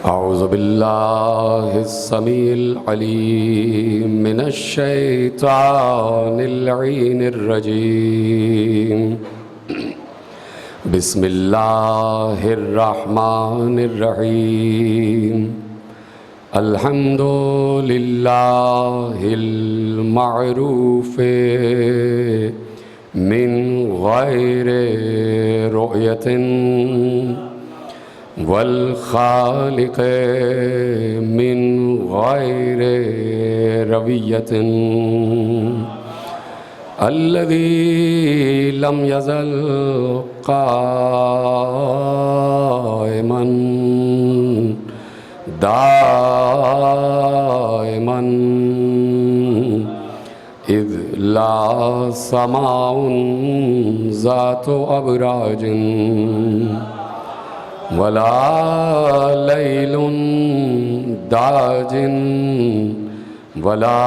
अऊज़ु बिल्लाहिस समीइल अलीम मिनश शैतानिर लईनिर रजीम। बिस्मिल्लाहिर रहमानिर रहीम। अल्हम्दुलिल्लाहिल मअरूफ़े मिन गैरि रुयतिन वल खालिक़े मिन गैरि रवियतिन अल्लज़ी लम यज़ल क़ाइमन दाइमन इज़ ला समाउन ज़ातु अबराजिन वला लैलुन दाजिन वला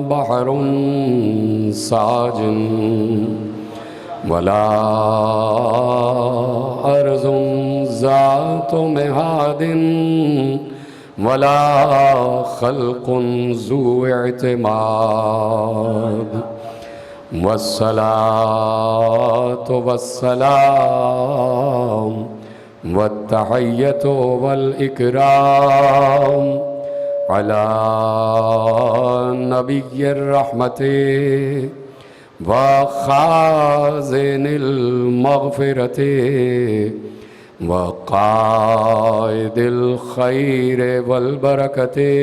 बहरुन साजिन वला अर्ज़ुन ज़ातु मिहादिन वला खल्क़ुन ज़ू इतिमाद वस्सलातु वस्सलाम वत्तहिय्यतु वल इकराम अला नबिय्यिर रहमति व खाज़िनिल मग़फ़िरति व क़ाइदिल खैर वल बरकति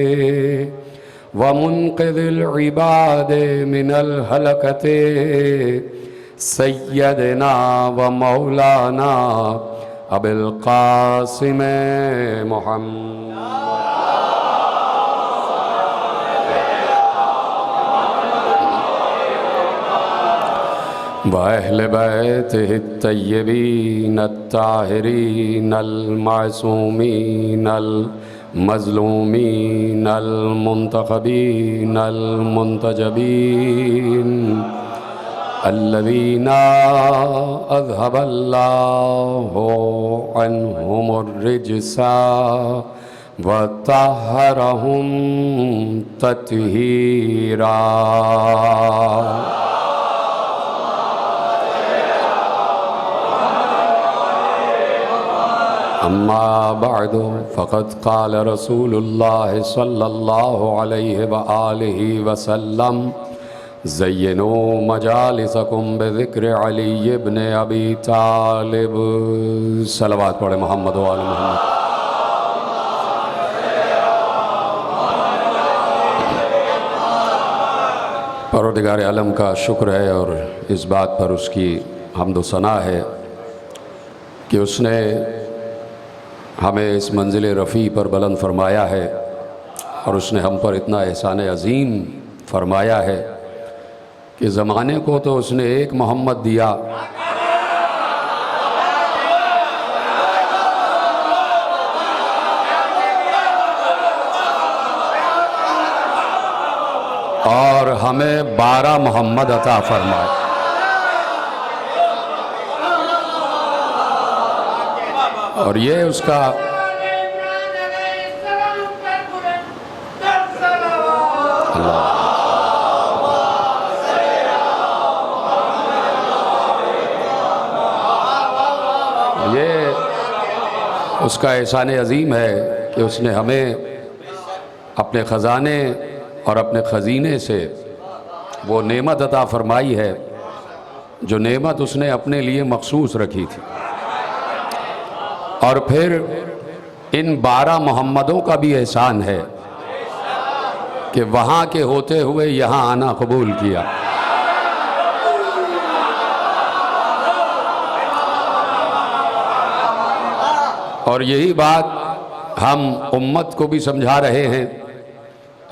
व मुन्क़िज़िल इबाद मिनल हलकति सय्यदना व मौलाना अबिल क़ासिम मुहम्मद व अहले बैतिहि तय्यबीन अत्ताहिरीन अल मासूमीन अल मज़लूमीन अल मुंतखबीन अल मुंतजबीन अल्लज़ीना अज़हबल्लाहु अन्हुमुर रिज्सा व तह्हरहुम तत्हीरा। अम्मा बअदु फ़क़द क़ाल रसूलुल्लाह सल्लल्लाहु अलैहि व आलिहि वसल्लम ज़य्यिनू मजालिसकुम बिज़िक्रि अली इब्न अबी तालिब। सलवात पढ़े मोहम्मद व आले मोहम्मद। परवरदिगार आलम का शुक्र है और इस बात पर उसकी हम्द व सना है कि उसने हमें इस मंजिल रफ़ी पर बुलंद फरमाया है और उसने हम पर इतना एहसान अज़ीम फरमाया है कि ज़माने को तो उसने एक मोहम्मद दिया और हमें 12 मोहम्मद अता फरमाए। और ये उसका ये उसका एहसान अज़ीम है कि उसने हमें अपने ख़ज़ाने और अपने ख़ज़ीने से वो नेमत अता फ़रमाई है जो नेमत उसने अपने लिए मखसूस रखी थी। और फिर इन 12 मोहम्मदों का भी एहसान है कि वहाँ के होते हुए यहाँ आना कबूल किया। और यही बात हम उम्मत को भी समझा रहे हैं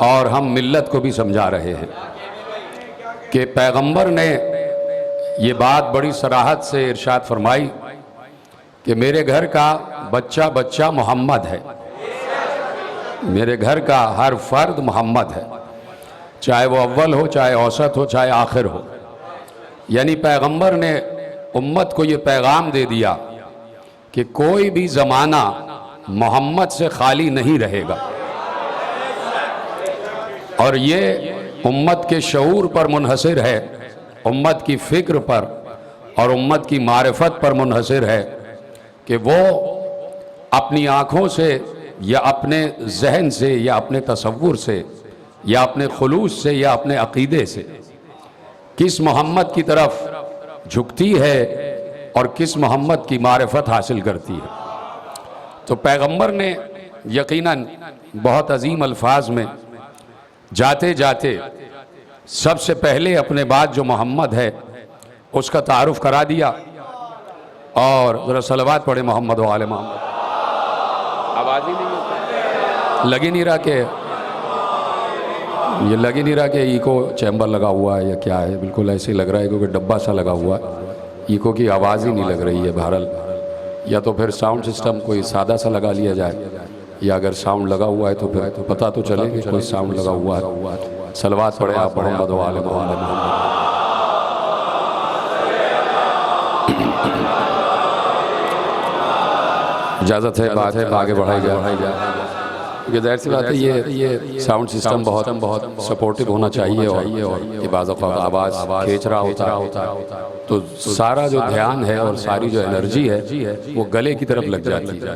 और हम मिल्लत को भी समझा रहे हैं कि पैगंबर ने ये बात बड़ी सराहत से इरशाद फरमाई कि मेरे घर का बच्चा बच्चा मोहम्मद है, मेरे घर का हर फर्द मोहम्मद है, चाहे वो अव्वल हो, चाहे औसत हो, चाहे आखिर हो। यानी पैगंबर ने उम्मत को ये पैगाम दे दिया कि कोई भी ज़माना मोहम्मद से खाली नहीं रहेगा। और ये उम्मत के शऊर पर मुनहसर है, उम्मत की फ़िक्र पर और उम्मत की मारिफत पर मुनहसर है कि वो अपनी आँखों से या अपने जहन से या अपने तसव्वुर से या अपने खुलूस से या अपने अक़ीदे से किस मोहम्मद की तरफ झुकती है और किस मोहम्मद की मारिफत हासिल करती है। तो पैगंबर ने यकीनन बहुत अजीम अल्फाज में जाते जाते सबसे पहले अपने बाद जो मोहम्मद है उसका तारुफ करा दिया। और ज़रा सलवात पढ़े मोहम्मद वाले मोहम्मद। आवाज़ ही नहीं लगी नहीं रहा कि ये लग ही नहीं रहा कि ईको चैम्बर लगा हुआ है या क्या है, बिल्कुल ऐसे ही लग रहा है क्योंकि डब्बा सा लगा हुआ है, ईको की आवाज़ ही नहीं लग रही है। बहरहाल या तो फिर साउंड सिस्टम कोई सादा सा लगा लिया जाए, या अगर साउंड लगा हुआ है तो फिर तो पता तो चले कि कोई साउंड लगा हुआ है। सलवात पढ़े आप मोहम्मद वाले मोहम्मद। इजाज़त है, बात है, आगे बढ़ाई जाए। ये ज़ाहिर सी बात है ये साउंड सिस्टम बहुत सपोर्टिव होना चाहिए और ये बाज़ आवाज़ खींच रहा होता है तो सारा जो ध्यान है और सारी जो एनर्जी है वो गले की तरफ लग जाती है,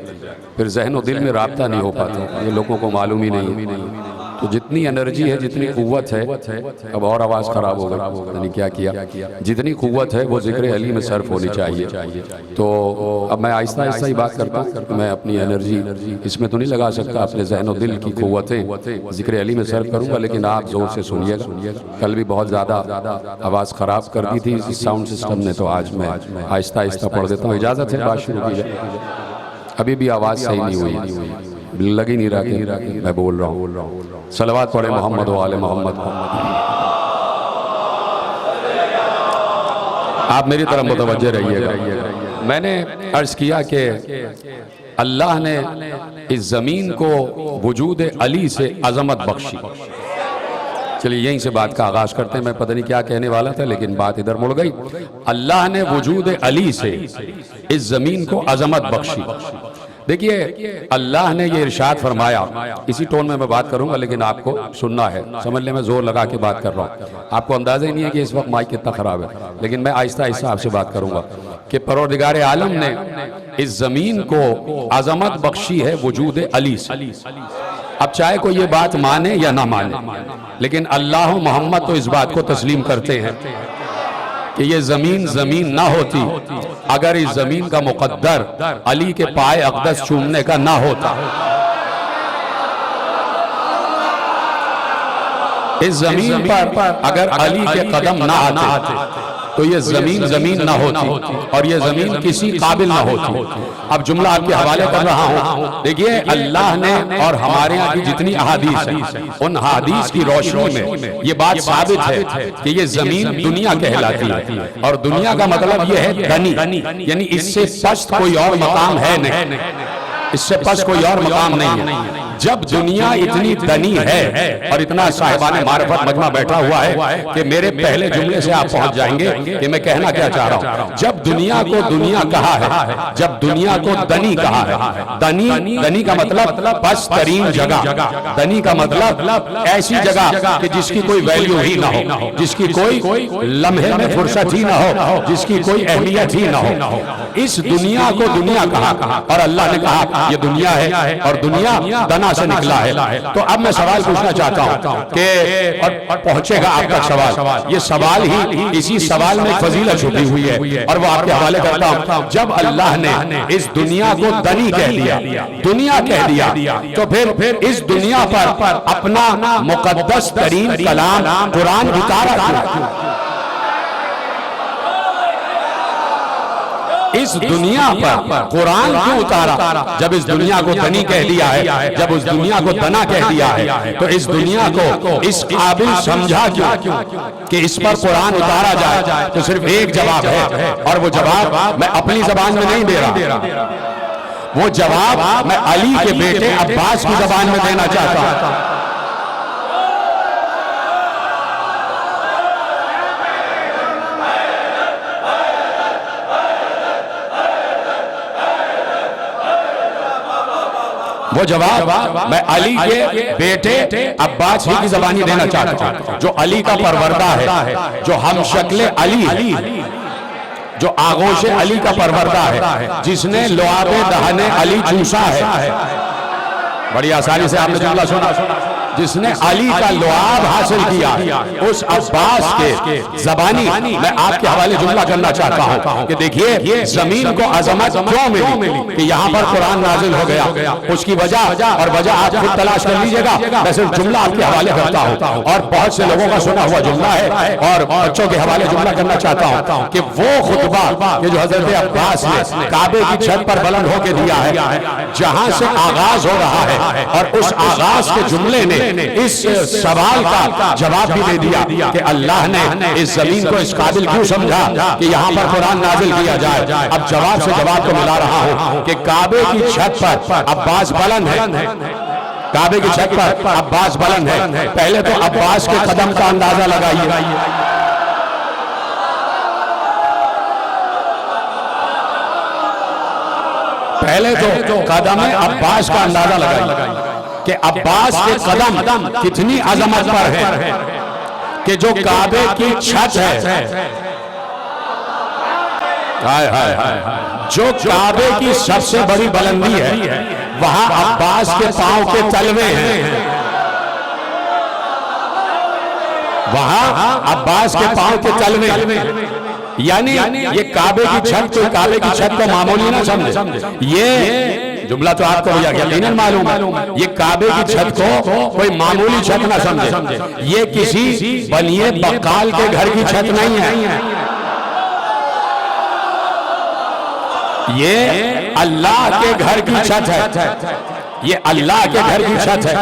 फिर जहन और दिल में राब्ता नहीं हो पाता। ये लोगों को मालूम ही नहीं। तो जितनी एनर्जी है, जितनी क़ुव्वत है, अब और आवाज़ ख़राब हो गई, पता नहीं क्या किया, जितनी क़ुव्वत है वो ज़िक्र अली में सर्फ होनी चाहिए। तो अब मैं आहिस्ता आहिस्ता ही बात करता हूँ। मैं अपनी एनर्जी इसमें तो नहीं लगा सकता, अपने जहन और दिल की क़ुव्वतें ज़िक्र अली में सर्फ करूँगा, लेकिन आप ज़ोर से सुनिएगा। कल भी बहुत ज़्यादा आवाज़ ख़राब कर दी थी इस साउंड सिस्टम ने, तो आज मैं आहिस्ता आहिस्ता पढ़ देता हूँ। इजाज़त है, बात शुरू की जाए। अभी भी आवाज़ सही नहीं हुई, लग ही नहीं रहा कि मैं बोल रहा हूँ। सलवात पढ़े मोहम्मद वाले मोहम्मद। आप मेरी तरफ मुतवज्जे रहिएगा। मैंने अर्ज़ किया कि अल्लाह ने इस ज़मीन को वजूद अली से अज़मत बख्शी। चलिए यहीं से बात का आगाज़ करते हैं। मैं पता नहीं क्या कहने वाला था लेकिन बात इधर मुड़ गई। अल्लाह ने वजूद अली से इस ज़मीन को अज़मत बख्शी। देखिए अल्लाह ने ये इरशाद फरमाया, इसी टोन में मैं बात करूंगा लेकिन आपको सुनना है, समझने में जोर लगा के बात कर रहा हूँ। आपको अंदाज़ा ही नहीं है कि इस वक्त माइक कितना ख़राब है, लेकिन मैं आहिस्ता आहिस्ता आपसे बात करूंगा कि परवरदिगार आलम ने इस ज़मीन को अज़मत बख्शी है वजूद अली से। अब चाहे कोई ये बात माने या ना माने, लेकिन अल्लाह मोहम्मद तो इस बात को तस्लीम करते हैं कि ये ज़मीन ना होती अगर इस ज़मीन का मुक़द्दर अली के पाए अक़दस चूमने का ना होता। इस ज़मीन पर अगर अली के कदम ना आते तो ये ज़मीन ना होती और ये ज़मीन किसी काबिल ना होती। अब जुमला आपके हवाले कर रहा हूँ। देखिए अल्लाह ने और हमारे यहाँ की जितनी अहादीस है उन अहादीस की रोशनी में ये बात साबित है कि ये ज़मीन दुनिया कहलाती है और दुनिया का मतलब ये है धनी, यानी इससे पस्त कोई और मकाम है नहीं, इससे पस्त कोई और मकाम नहीं है। जब दुनिया इतनी धनी है और इतना साहिबान मारिफत मजमा बैठा हुआ है कि मेरे पहले जुमले से आप पहुंच जाएंगे कि मैं कहना क्या चाह रहा हूं। जब दुनिया को दुनिया कहा है, जब दुनिया को धनी कहा है, धनी का मतलब बस तरीन जगह, धनी का मतलब ऐसी जगह कि जिसकी कोई वैल्यू ही ना हो, जिसकी कोई लम्हे में फुर्सत ही ना हो, जिसकी कोई अहमियत ही ना हो, इस दुनिया को दुनिया कहा। और अल्लाह ने कहा ये दुनिया है और दुनिया दना से निकला है। तो अब मैं सवाल पूछना चाहता हूं कि और पहुंचेगा आप तक सवाल, ये सवाल ही इसी सवाल में फजीलत छुपी हुई है और वो आपके हवाले करता हूं। जब अल्लाह ने इस दुनिया को धनी कह दिया, दुनिया कह दिया, तो फिर इस दुनिया पर अपना मुकद्दस तरीन कलाम कुरान उतारा क्यों? इस दुनिया पर कुरान क्यों उतारा? जब इस दुनिया को धनी कह दिया है, जब उस दुनिया को धना कह दिया है, तो इस दुनिया को इस काबिल समझा क्यों कि इस पर कुरान उतारा जाए? तो सिर्फ एक जवाब है और वो जवाब मैं अपनी जबान में नहीं दे रहा, वो जवाब मैं अली के बेटे अब्बास की जबान में देना चाहता हूं। वो जवाब मैं अली के बेटे अब्बास ही की ज़बानी देना चाहता हूं, जो अली का परवरदा है, जो हम शक्ल अली, जो आगोश अली का परवरदा है, जिसने लुआबे दहने अली चूसा है। बड़ी आसानी से आपने जुमला सुना, जिसने अली का लुआब हासिल किया, उस अब्बास के ज़बानी मैं आपके हवाले जुमला करना चाहता हूं कि देखिए जमीन को अजमत क्यों मिली कि यहां पर कुरान नाजिल हो गया, उसकी वजह और वजह आप खुद तलाश कर लीजिएगा। मैं सिर्फ जुमला आपके हवाले करता हूं और बहुत से लोगों का सुना हुआ जुमला है और बच्चों के हवाले जुमला करना चाहता हूं कि वो खुतबा कि जो हजरत अब्बास ने काबे की छत पर बुलंद होकर दिया है, जहां से आगाज हो रहा है, और उस आगाज के जुमले ने इस सवाल का जवाब भी दे दिया कि अल्लाह ने इस जमीन को इस काबिल क्यों समझा कि यहां पर कुरान नाजिल किया जाए। अब जवाब से जवाब को मिला रहा हूं कि काबे की छत पर अब्बास बुलंद है, काबे की छत पर अब्बास बुलंद है। पहले तो अब्बास के कदम का अंदाजा लगाइए, पहले तो कदम अब्बास का अंदाजा लगाइए कि अब्बास के कदम कितनी अजमत पर है कि जो काबे की छत है, जो काबे की सबसे बड़ी बुलंदी है, वहां अब्बास के पांव के तलवे हैं, वहां अब्बास के पांव के तलवे। यानी ये काबे की छत, कोई काबे की छत को मामूली ना समझे, ये जुमला तो आपको यकीनन मालूम है, ये काबे की छत को कोई मामूली छत ना समझे, ये किसी बनिए बकाल के घर की छत नहीं है, ये अल्लाह के घर की छत है, ये अल्लाह के घर की छत है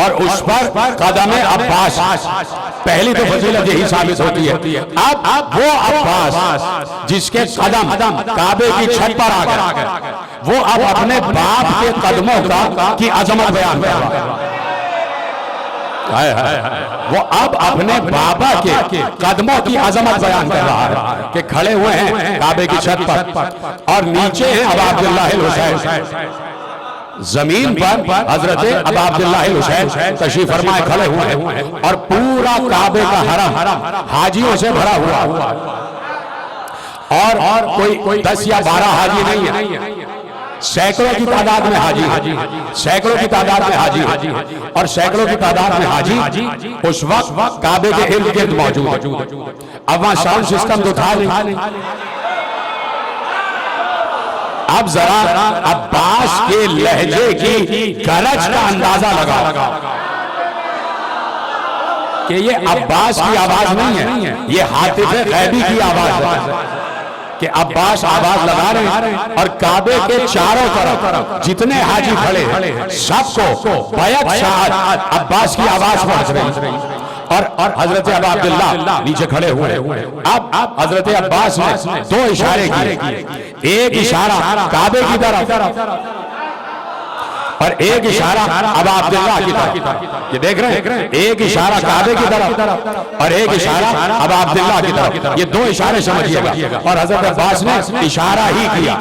और उस पर कदम अब्बास। पहली तो फजीलत यही साबित होती है। अब वो अब्बास जिसके कदम काबे की छत पर आ गए, वो अब अपने बाप के कदमों की अजमत बयान कर रहा है, वो अब अपने बाबा के कदमों की अजमत बयान कर रहा है कि खड़े हुए हैं काबे की छत पर और नीचे हैं अबा अब्दुल्लाह हुसैन, जमीन पर हजरत अबा अब्दुल्लाह हुसैन तशरीफ फरमाए खड़े हुए हैं और पूरा काबे का हरम हाजियों से भरा हुआ और कोई 10 या 12 हाजी नहीं है, सैकड़ों की तादाद में हाजी, सैकड़ों की तादाद में हाजी और सैकड़ों की तादाद में हाजी उस वक्त काबे के इर्द गिर्द मौजूद। अब वहां साउंड सिस्टम तो था नहीं। अब जरा अब्बास के लहजे की गरज का अंदाजा लगा कि ये अब्बास की आवाज नहीं है, ये हातिफ गैबी की आवाज है कि अब्बास आवाज लगा रहे हैं और काबे के चारों तरफ जितने हाजी खड़े हैं सबको बैक साथ अब्बास की आवाज पहुंच रही और हजरत अबा अब्दुल्लाह नीचे खड़े हुए। अब हजरत अब्बास ने 2 इशारे किए, एक इशारा काबे की तरफ और एक इशारा अबा अब्दुल्लाह की तरफ। ये देख रहे हैं, एक इशारा काबे की तरफ और एक इशारा अबा अब्दुल्लाह की तरफ। ये 2 इशारे समझिएगा और हजरत अब्बास ने इशारा ही किया,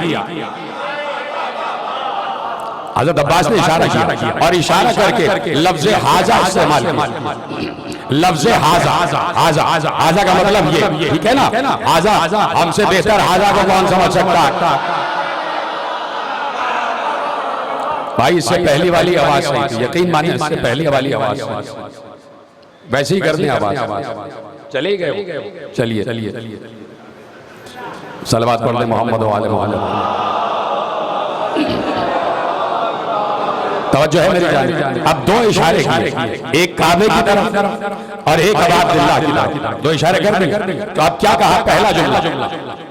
हजरत अब्बास ने इशारा किया और इशारा करके लफ्ज हाजा इस्तेमाल किया। लफ्ज हाजा, हाजा हाजा का मतलब ये, ठीक है ना, हाजा हमसे बेहतर हाजा को कौन समझ सकता है भाई। इससे पहली वाली आवाज सही थी, यकीन मानिए, इससे पहली वाली आवाज वैसे ही करने आवाज चले गए। चलिए सलवात पढ़ दे मोहम्मद वाले मोहम्मद। तवज्जो है मेरी जान। अब 2 इशारे किए, एक काबे की तरफ और एक अबा अब्दुल्लाह की तरफ। 2 इशारे कर देंगे तो अब क्या कहा, पहला जुमला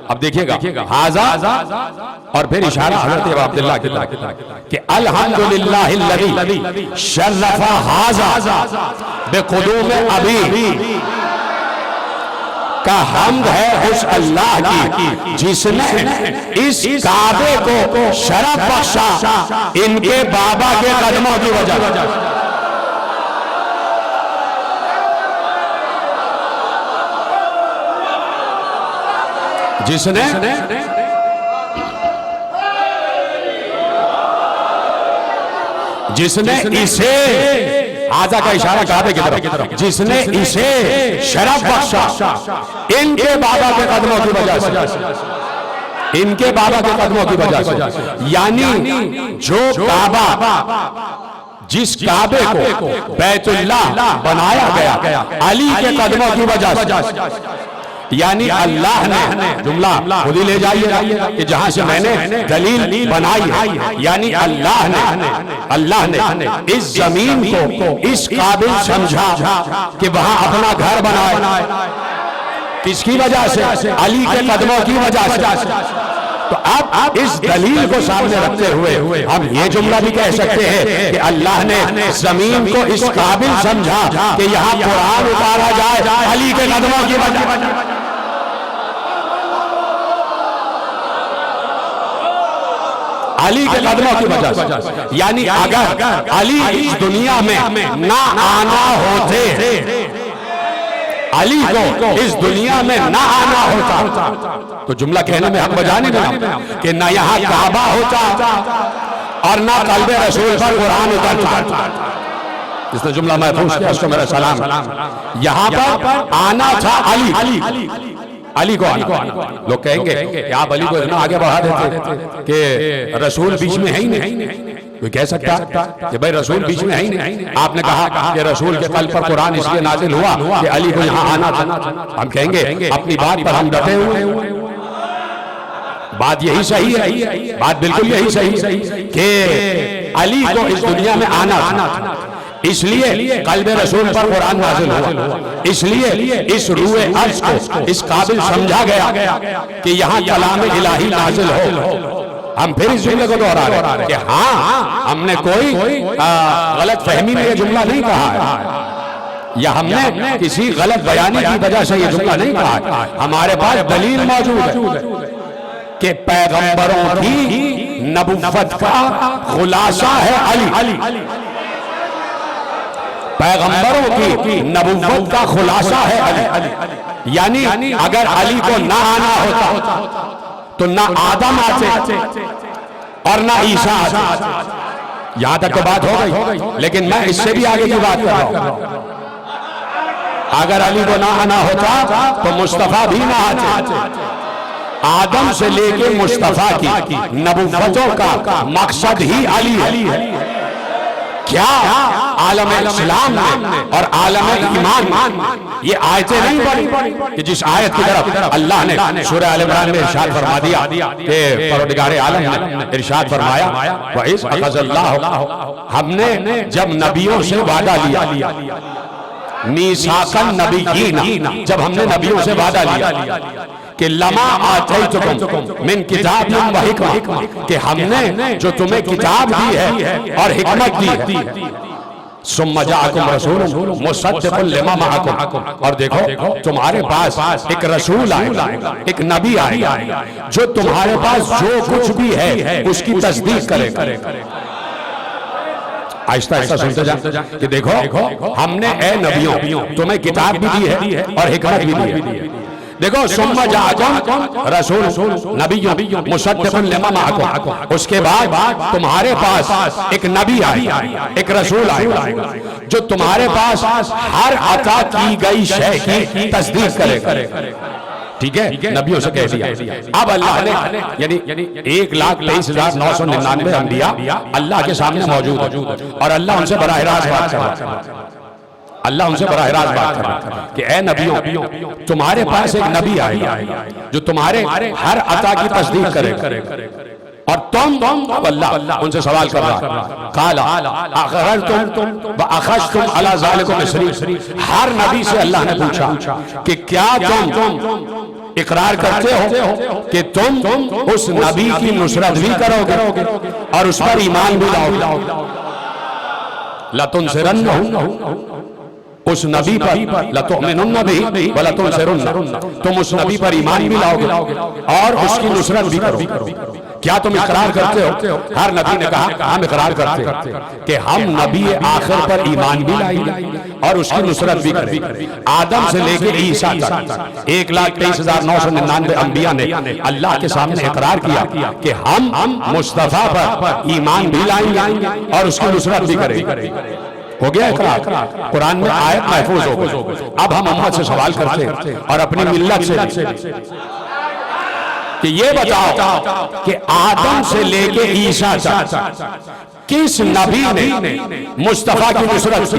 अब देखिएगा हाजा और फिर इशारा हजरत अबा अब्दुल्लाह की तरफ कि अल्हम्दुलिल्लाहिल्लज़ी शर्रफा हाजा बिक़ुदूम अबी का हम्द है उस अल्लाह की जिसने इस काबे को शरफ बख्शा इनके बाबा के कदमों की वजह। जिसने जिसने इसे आजा का इशारा काबे की तरफ, जिसने इसे शरफ बख्शा इनके बाबा के कदमों की वजह से, इनके बाबा के कदमों की वजह से। यानी जो काबा, जिस काबे को बैतुल्लाह बनाया गया अली के कदमों की वजह से, यानी अल्लाह ने, जुमला खुद ही ले जाइए कि जहां से मैंने दलील बनाई है, यानी अल्लाह ने इस जमीन को इस काबिल समझा कि वहां अपना घर बनाए। किसकी वजह से? अली के कदमों की वजह से। तो अब इस दलील को सामने रखते हुए हम ये जुमला भी कह सकते हैं कि अल्लाह ने जमीन को इस काबिल समझा कि यहाँ कुरान उतारा जाए अली के कदमों की वजह। अली के कदमों की वजह से। यानी अगर अली इस दुनिया में ना आना होते, अली को इस दुनिया में ना आना होता, तो जुमला कहने में हम बजाने देना कि ना यहाँ काबा होता और ना कल्बे रसूल पर कुरान उतरता। जिसने जुमला महफूज किया उसको मेरा सलाम। यहाँ पर आना था अली को आना। लोग कहेंगे कि आप अली को इतना आगे बढ़ा देते कि रसूल बीच में है ही नहीं। कोई कह सकता कि भाई रसूल बीच में है ही नहीं। आपने कहा कि रसूल के कल पर कुरान इसलिए नाजिल हुआ कि अली को यहाँ आना था। हम कहेंगे अपनी बात पर हम डटे हुए, बात यही सही है, बात बिल्कुल यही सही कि अली को इस दुनिया में आना था, इसलिए कल्बे रसूल पर कुरान नाज़िल हुआ, इसलिए इस रूए अर्श को इस काबिल समझा गया कि यहाँ कलाम इलाही नाज़िल हो। हम फिर इस जुमले को दोहरा रहे हैं कि हाँ, हमने कोई गलत फहमी में ये जुमला नहीं कहा है, या हमने किसी गलत बयानी की वजह से ये जुमला नहीं कहा है। हमारे पास दलील मौजूद है कि पैगंबरों की नबुव्वत का खुलासा है अली। पैगंबरों की नबुव्वत का खुलासा है अली। यानी अगर अली को ना आना होता तो ना आदम आते और ना ईसा आते। यहां तक तो बात हो गई, लेकिन मैं इससे भी आगे की बात कर रहा हूं। अगर अली को ना आना होता तो मुस्तफा भी ना आते। आदम से लेके मुस्तफा की नबुव्वतों का मकसद ही अली है। क्या आलम इस्लाम में और आलम ईमान ये आयतें नहीं पढ़ी कि जिस आयत की तरफ अल्लाह ने सूरह आल इमरान में इरशाद फरमा दिया कि परवरदिगार आलम ने इरशाद फरमाया वइज़ अख़ज़ल्लाहु, हमने जब नबियों से वादा लिया, मीसाकन नबिय्यीना, जब हमने नबियों से वादा लिया कि लमा आतैतुकुम मिन किताबिन व हिकमा, कि हमने जो तुम्हें किताब दी है और हिकमत दी है, सुम्मा जाअकुम रसूलुन मुसद्दिकुन लिमा मअकुम, और देखो तुम्हारे पास एक रसूल आएगा, एक नबी आएगा जो तुम्हारे पास जो कुछ भी है उसकी तस्दीक करेगा। आहिस्ता आहिस्ता सुनते जा कि देखो हमने ए नबियों तुम्हें किताब भी दी है और हिकमत भी दी है। देखो सुम्मा जाअकुम रसूल नबिय्युन मुसद्दिकुन लिमा मअकुम, उसके बाद तुम्हारे पास एक नबी आएगा, एक रसूल आएगा जो तुम्हारे पास हर अता की गई शय की तस्दीक करेगा। ठीक है, नबियों से कह दिया। अब अल्लाह ने यानी 1,23,999 अंबिया अल्लाह के सामने मौजूद है और अल्लाह उनसे बराह रास्त बात कर रहा है। अल्लाह उनसे बराह रास्त बात कर रहा है कि ए नबियों तुम्हारे पास एक नबी आएगा जो तुम्हारे हर अता की तस्दीक करेगा, और तुम अल्लाह उनसे सवाल कर रहा काला अक़ररतुम व अख़ज़्तुम अला ज़ालिकुम इसरी, हर नबी से अल्लाह ने पूछा कि क्या तुम इकरार करते हो कि तुम उस नबी की नुसरत भी करोगे और उस पर ईमान भी लाओगे। लतुनसिरन्नहु, उस नबी पर लतुमिनुन्न बिही व लतुनसिरुन्न, तुम उस नबी पर ईमान भी लाओगे और उसकी नुसरत भी करोगे। क्या तुम इकरार करते हो? हर नबी ने कहा हम इकरार करते हैं कि हम नबी आखिर पर ईमान भी लाएंगे और उसकी नुसरत भी करेंगे। आदम से लेकर ईसा तक 1,23,999 अंबिया ने अल्लाह के सामने इकरार किया कि हम मुस्तफा पर ईमान भी लाएंगे और उसकी नुसरत भी करेंगे। हो गया इकरार, कुरान में आयत महफूज हो गई। अब हम उम्मत से सवाल करते हैं और अपनी मिल्लत से कि ये बताओ कि आदम से लेके ईसा तक किस नबी ने मुस्तफा की नुसरत की?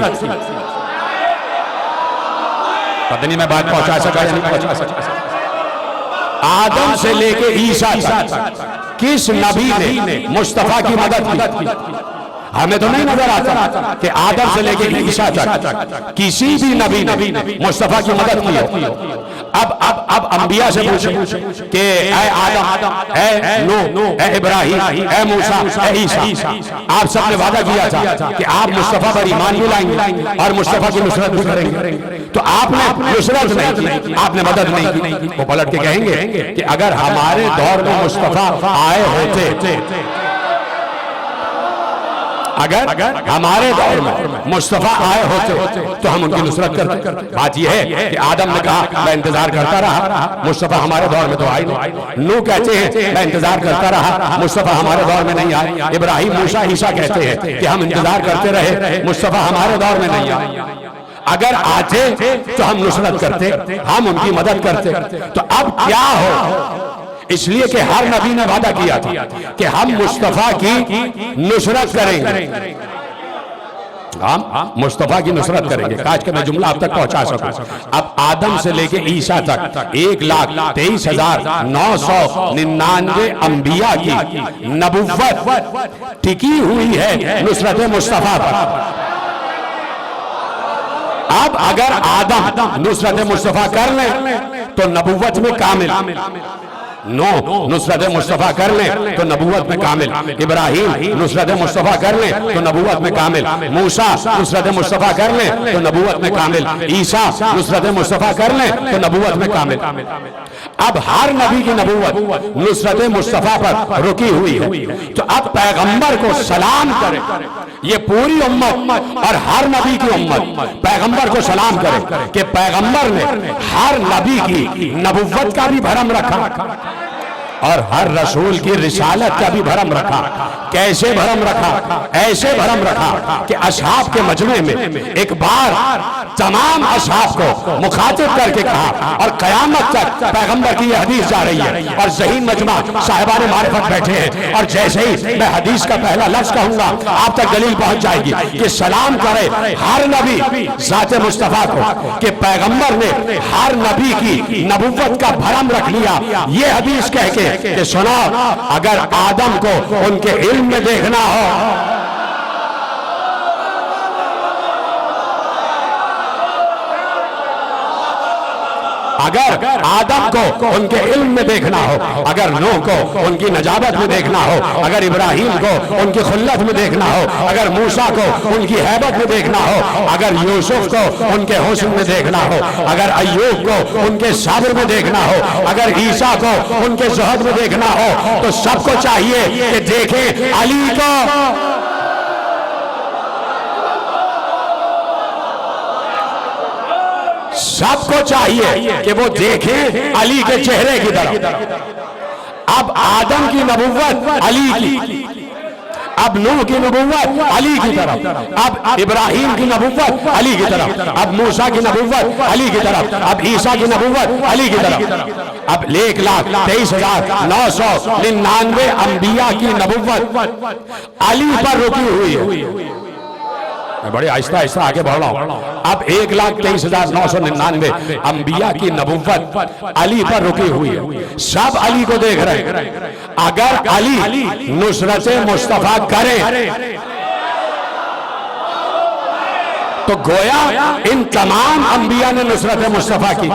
पता नहीं मैं बात पहुंचा सका या नहीं पहुंचा सका। आदम से लेके ईसा तक किस नबी ने मुस्तफा की मदद की? हमें तो नहीं नजर आता कि आदम से लेके ईसा तक किसी भी नबी ने मुस्तफा की मदद की हो। अब अंबिया से पूछे कि ऐ आदम, ऐ नूह, ऐ इब्राहिम, ऐ मूसा, ऐ ईसा, आप सबने वादा किया था कि आप मुस्तफा पर ईमान भी लाएंगे और मुस्तफा की नुसरत भी करेंगे, तो आपने नुसरत नहीं की, आपने मदद नहीं की। वो पलट के कहेंगे कि अगर हमारे दौर में मुस्तफा आए होते, अगर हमारे दौर में मुस्तफा आए होते तो हम उनकी नुसरत करते। बात यह है कि आदम ने कहा मैं इंतजार करता रहा, मुस्तफा हमारे दौर में तो आई नहीं। नूह कहते हैं मैं इंतजार करता रहा, मुस्तफा हमारे दौर में नहीं आए। इब्राहिम, मूसा, ईसा कहते हैं कि हम इंतजार करते रहे, मुस्तफा हमारे दौर में नहीं आए। अगर आते तो हम नुसरत करते, हम उनकी मदद करते। तो अब क्या हो? इसलिए कि हर नबी ने वादा किया था कि हम मुस्तफा की नुसरत करेंगे, हम मुस्तफा की नुसरत करेंगे। काश के मैं जुमला अब तक पहुंचा सकूं। अब आदम से लेके ईसा तक 1,23,999 अंबिया की नबुव्वत टिकी हुई है नुसरत मुस्तफा पर। अब अगर आदम नुसरत मुस्तफा कर ले तो नबुव्वत में कामिल, नूह नुसरत मुस्तफा कर ले तो नबूवत में कामिल, इब्राहिम नुसरत मुस्तफा कर ले तो नबूवत में कामिल, मूसा नुसरत मुस्तफा कर ले तो नबूवत में कामिल, ईसा नुसरत मुस्तफा कर ले तो नबूवत में कामिल। अब हर नबी की नबूवत नुसरत मुस्तफा पर रुकी हुई है। तो अब पैगंबर को सलाम करे ये पूरी उम्मत और हर नबी की उम्मत पैगंबर को सलाम करे कि पैगंबर ने हर नबी की नबूवत का भी भरम रखा और हर रसूल की रिसालत का भी भरम रखा। कैसे भरम रखा? ऐसे भरम रखा कि असहाब के मजमे में एक बार तमाम असहाब को मुखातिब करके कहा और कयामत तक पैगंबर की यह हदीस जा रही है और ज़हीन मजमा साहिबान मारिफत बैठे हैं और जैसे ही मैं हदीस का पहला लफ्ज़ कहूंगा आप तक दलील पहुंच जाएगी कि सलाम करे हर नबी ज़ाते मुस्तफा को कि पैगंबर ने हर नबी की नबुव्वत का भरम रख लिया। ये हदीस कह के कि सुनो, अगर आदम को उनके इल्म में देखना हो, अगर आदम को उनके इल्म में देखना हो, अगर नूह को उनकी नजाबत में देखना हो, अगर इब्राहिम को उनकी खुल्लत में देखना हो, अगर मूसा को उनकी हैबत में देखना हो, अगर यूसुफ को उनके हुस्न में देखना हो, अगर अय्यूब को उनके सब्र में देखना हो, अगर ईसा को उनके ज़ुहद में देखना हो, तो सबको चाहिए कि देखें अली को। सबको चाहिए कि वो देखें अली के चेहरे की तरफ। अब आदम की नबुव्वत अली की, अब नूह की नबुव्वत अली की तरफ, अब इब्राहिम की नबुव्वत अली की तरफ, अब मूसा की नबुव्वत अली की तरफ, अब ईसा की नबुव्वत अली की तरफ। अब 1,23,999 अंबिया की नबुव्वत अली पर रुकी हुई है। मैं बड़े आहिस्ता आहिस्ता आगे बढ़ रहा हूं। अब 1,23,999 अंबिया की नबुव्वत अली पर रुकी हुई है। सब अली को देख रहे हैं। अगर अली नुसरत मुस्तफा करें तो गोया इन तमाम अंबिया ने नुसरत मुस्तफा की,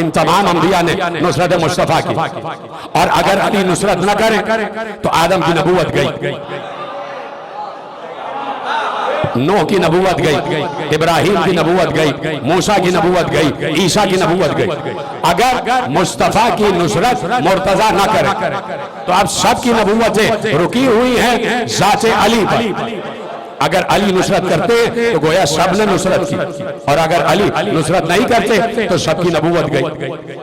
इन तमाम अंबिया ने नुसरत मुस्तफा की। और अगर अली नुसरत न करें तो आदम की नबूवत गई। नूह की नबूवत गई, इब्राहिम की नबूवत गई, मूसा की नबूवत गई, ईसा की नबूवत गई। अगर मुस्तफ़ा की नुसरत मुर्तजा ना करे तो अब सब की नबूवतें रुकी हुई हैं ज़ाते अली पर। अगर अली नुसरत करते तो गोया सब ने नुसरत की, और अगर अली नुसरत नहीं करते तो सबकी नबूवत गई।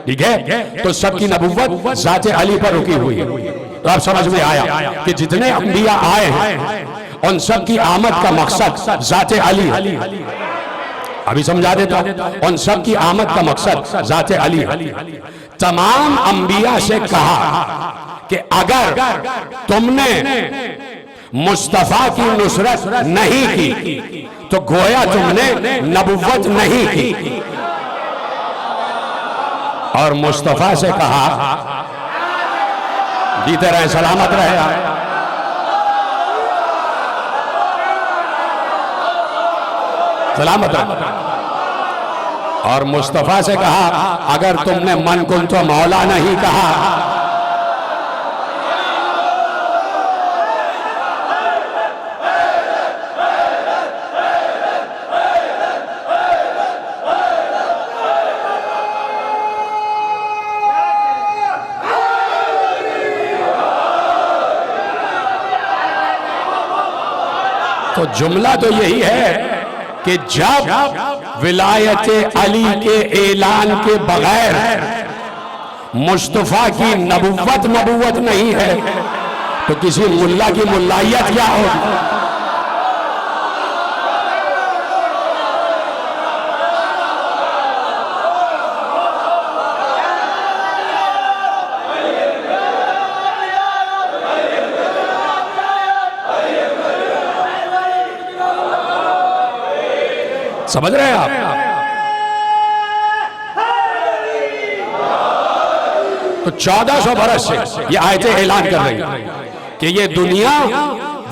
ठीक है, तो सबकी नबूवत ज़ाते अली पर रुकी हुई है। तो अब समझ में आया कि जितने अंबिया आए हैं उन सब की आमद का मकसद ज़ाते अली है। अभी समझा देता हूं, उन सब की आमद का मकसद ज़ाते अली है। तमाम अंबिया से कहा कि अगर तुमने मुस्तफा की नुसरत नहीं की तो गोया तुमने नबुव्वत नहीं की। और मुस्तफा से कहा जीते रहे, सलामत रहे। सलामत रहे। और मुस्तफा से कहा अगर तुमने मन कुन तो मौला नहीं कहा तो जुमला तो यही है कि जब विलायत अली के ऐलान के बगैर मुस्तफा की नबुव्वत नहीं है तो किसी मुल्ला की मुल्लायत क्या होगी। समझ रहे हैं आप? तो 1400 बरस से ये आयतें ऐलान कर रही हैं कि ये दुनिया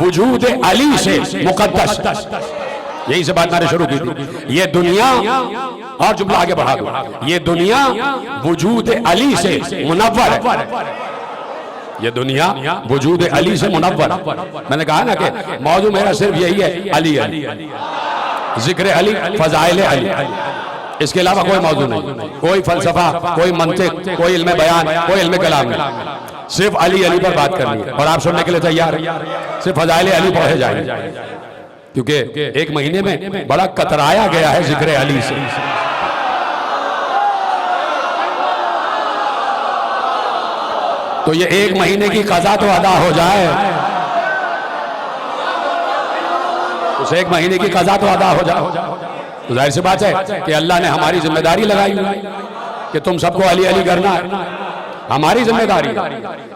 वजूद अली से मुकद्दस। यही से बात मैंने शुरू की थी। ये दुनिया, और जुमला आगे बढ़ा दो, ये दुनिया वजूद अली से मुनव्वर है। ये दुनिया वजूद अली से मुनव्वर। मैंने कहा ना कि मौजू मेरा सिर्फ यही है, अली अली, जिक्र अली, फजाइल अली, इसके अलावा कोई मौजू नहीं। कोई फलसफा, कोई मंतिक, कोई इल्म बयान, कोई इल्म कलाम नहीं। सिर्फ अली अली पर बात करनी है और आप सुनने के लिए तैयार हैं। सिर्फ फजाइल अली पढ़े जाएंगे क्योंकि एक महीने में बड़ा कतराया गया है जिक्र अली से। तो ये एक महीने की कज़ा तो अदा हो जाए, उस एक महीने की कज़ा तो अदा हो जाए। तो जाहिर सी बात है कि अल्लाह ने हमारी जिम्मेदारी लगाई कि तुम सबको अली अली करना है। हमारी जिम्मेदारी,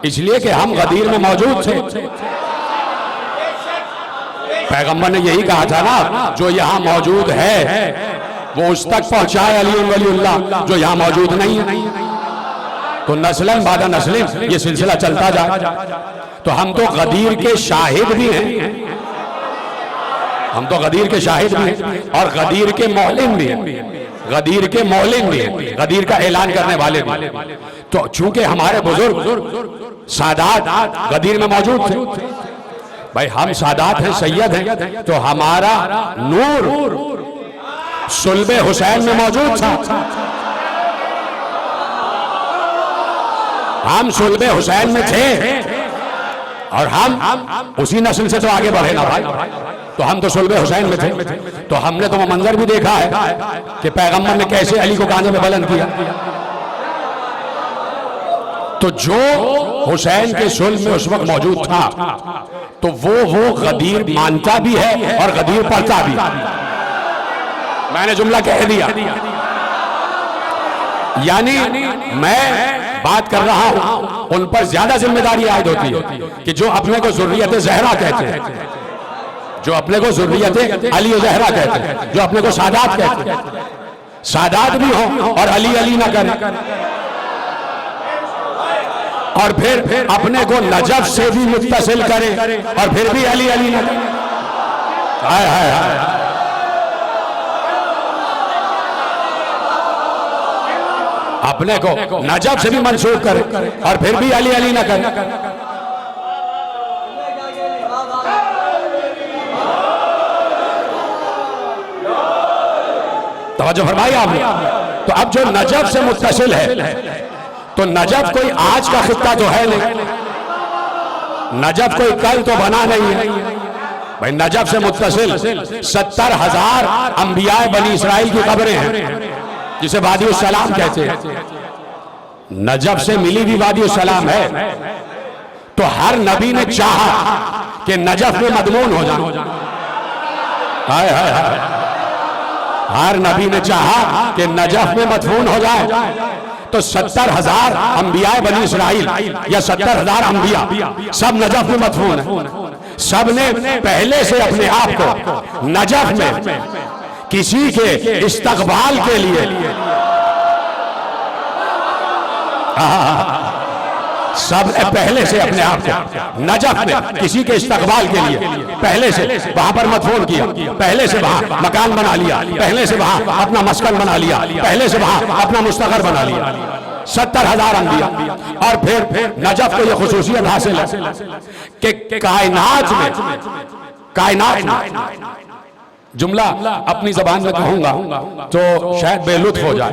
इसलिए कि हम गदीर में मौजूद थे। पैगंबर ने यही कहा था ना, जो यहाँ मौजूद है वो उस तक पहुंचाए अली वलीउल्लाह जो यहाँ मौजूद नहीं है। तो नस्लन बादा नस्लिन ये सिलसिला चलता जाए। तो हम तो गदीर के शाहिद भी हैं, हम तो गदीर के शाहिद भी हैं और गदीर के मौलिन भी हैं, गदीर के मौलिन भी हैं, गदीर का ऐलान करने वाले भी। तो चूंकि हमारे बुजुर्ग सादात गदीर में मौजूद थे, भाई हम सादात हैं, सैयद हैं, तो हमारा नूर सुल्बे हुसैन में मौजूद था। हम सुल्बे हुसैन में थे और हम उसी नस्ल से तो आगे बढ़े ना भाई। तो हम तो सुल्बे हुसैन में थे। तो हमने तो वो मंजर भी देखा है कि पैगंबर ने कैसे अली को कांधे पे बुलंद किया। तो जो हुसैन के सुल्ब में उस वक्त मौजूद था तो वो गदीर मानता भी है और गदीर पढ़ता भी। मैंने जुमला कह दिया, यानी मैं बात कर रहा हूं उन पर ज्यादा जिम्मेदारी आयद होती है कि जो अपने को ज़ुर्रियत ज़हरा कहते हैं, जो अपने को ज़ुर्रियत अली ज़हरा कहते हैं, जो अपने को सादात कहते हैं, सादात भी हो और अली अली ना करें, और फिर अपने को नजफ से भी मुत्तसिल करें और फिर भी अली अली ना करें। हाय हाय हाय, अपने को नजफ से भी मंसूब करें और फिर भी अली अली ना करें। तवज्जो फरमाइए आप। तो अब जो नजफ से मुत्तसिल है, तो नजफ कोई आज का खित्ता तो है नहीं, नजफ कोई कल तो बना नहीं है भाई। नजफ से मुत्तसिल 70,000 अंबियाए बनी इसराइल की कब्रें हैं, जिसे वादी उस सलाम कहते हैं। नजफ से मिली भी वादी उस सलाम है। तो हर नबी ने चाहा कि नजफ में मदमून हो जाए। हाय हाय हाय, हर नबी ने चाहा कि नजफ में मदफून हो जाए। तो 70,000 अंबिया बनी इसराइल या 70,000 अंबिया सब नजफ में मदफून है। सब ने पहले से अपने आप को नजफ में किसी के इस्तकबाल के लिए सब पहले से अपने आप को नजफ में किसी के इस्तकबाल के लिए पहले से वहां पर मदफून किया, पहले से वहां मकान बना लिया, पहले से वहां अपना मस्कन बना लिया, पहले से वहां अपना मुस्तकर बना लिया। 70,000 अंबिया। और फिर नजफ को यह खुसूसियत हासिल है कि कायनात में जुमला अपनी जबान में कहूंगा तो शायद बेलुत्फ हो जाए,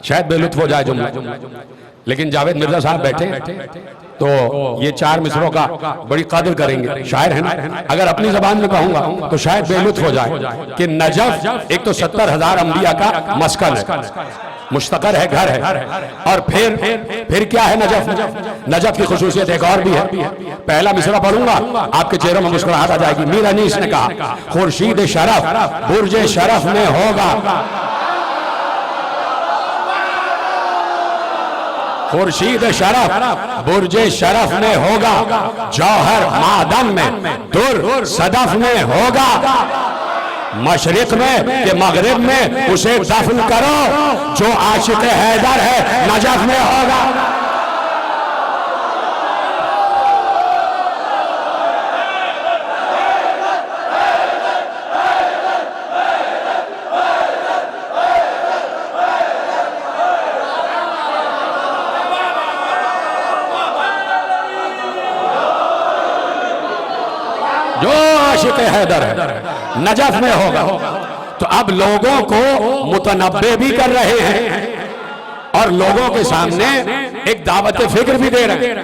शायद बेलुत्फ हो जाए जुमला, लेकिन जावेद मिर्जा साहब बैठे तो ये 4 मिसरों का बड़ी कदर करेंगे, शायर है ना। अगर अपनी जबान में कहूंगा तो शायद बेलुत्फ हो जाए कि नजफ एक तो 70,000 अंबिया का मस्कन है, मुस्तकर है, घर है। और फिर क्या है नजफ? नजफ की खुसूसियत एक और भी है। पहला मिसरा पढ़ूंगा, आपके चेहरों में मुस्कुराहट आ जाएगी। मीर अनीस ने कहा, खुर्शीद शरफ बुर्ज शरफ में होगा, खुर्शीद शरफ बुर्ज शरफ में होगा, जौहर मादन में दुर सदफ में होगा, मशरिक में के मगरिब में उसे दफन करो, जो आशिक हैदर है नजफ में होगा। जो आशिक हैदर है नजफ में होगा। तो अब लोगों को मुतनब्बे भी कर रहे हैं और लोगों के सामने एक दावत फिक्र भी दे रहे हैं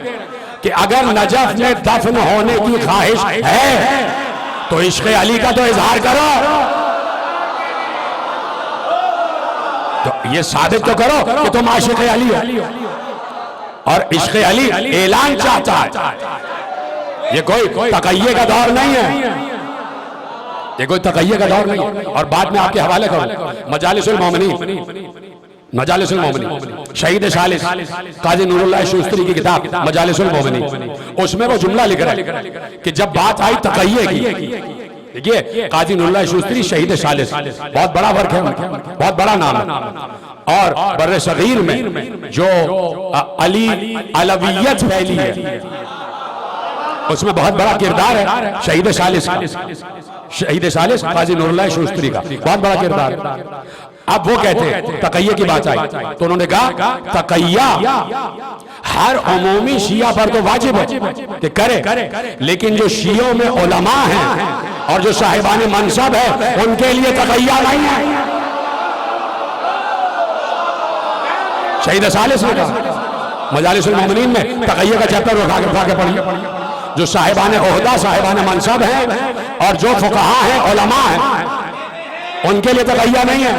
कि अगर नजफ में दफन होने की ख्वाहिश है तो इश्क अली का तो इजहार करो, तो ये साबित तो करो कि तुम आशिक अली हो। और इश्क अली ऐलान चाहता है, ये कोई तकय्ये का दौर नहीं है, ये कोई तकय्ये का दौर नहीं है। और बाद में आपके हवाले करो मजालिसुल मोमिनीन, शहीद सालिस काजी नूरुल्लाह शूस्तरी की किताब मजालिसुल मोमिनीन, उसमें वो जुमला लिख रहा है कि जब बात आई तकय्ये की, देखिए काजी नूरुल्लाह शूस्तरी शहीद सालिस बहुत बड़ा वर्क है, बहुत बड़ा नाम है। और बर्रे सगीर में जो अली अलवियत फैली है उसमें बहुत बड़ा किरदार है शहीद सालिस का, शहीद सालिस काजी नूरुल्लाह शूस्तरी का बहुत बड़ा किरदार है। अब वो कहते हैं तकय्ये की बात आई तो उन्होंने कहा तकय्या हर उमूमी शिया पर तो वाजिब है कि करे, लेकिन जो शियों में उलमा हैं और जो साहिबान मनसब है उनके लिए तकय्या नहीं है। शहीद सालिस ने कहा मजालिसुल मोमिनीन में तकय्ये का चैप्टर उठा के पढ़िए। जो साहिबान ओहदा साहिबान मनसब हैं और जो फुकहा हैं उलमा हैं उनके लिए तकय्या नहीं है।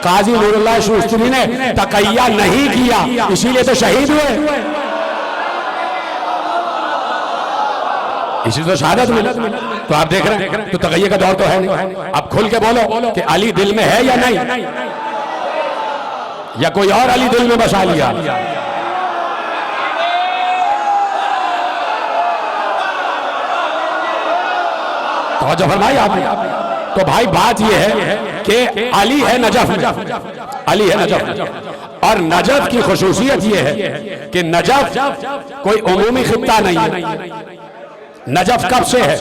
काजी नूरुल्लाह शूस्तरी ने तकय्या नहीं किया, इसीलिए तो शहीद हुए, इसी तो शहादत मिली। तो आप देख रहे हैं तो तकय्ये का दौर तो है नहीं। अब खुल के बोलो कि अली दिल में है या नहीं, या कोई और अली दिल में बसा लिया। तो फरमाइए आपने। तो भाई बात यह है कि अली है नजफ में, अली है नजफ में। और नजफ की खुसूसियत यह है कि नजफ कोई उमूमी खित्ता नहीं है। नजफ कब से है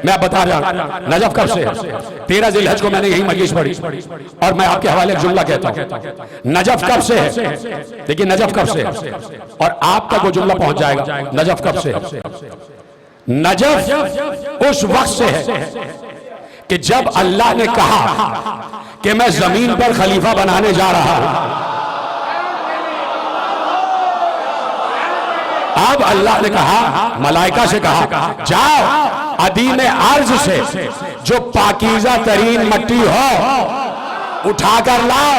मैं बता रहा हूं, नजफ कब से है। 13 जिलहज को मैंने यही मजलिस पढ़ी और मैं आपके हवाले एक जुमला कहता हूं। नजफ कब से है, देखिए नजफ कब से है और आप तक वो जुमला पहुंच जाएगा। नजफ कब से है? नजफ उस वक्त से है कि जब अल्लाह ने कहा कि मैं जमीन पर खलीफा बनाने जा रहा हूं। अब अल्लाह ने कहा, मलाइका से कहा, जाओ अदीम अर्ज से जो पाकीज़ा तरीन मट्टी हो उठाकर लाओ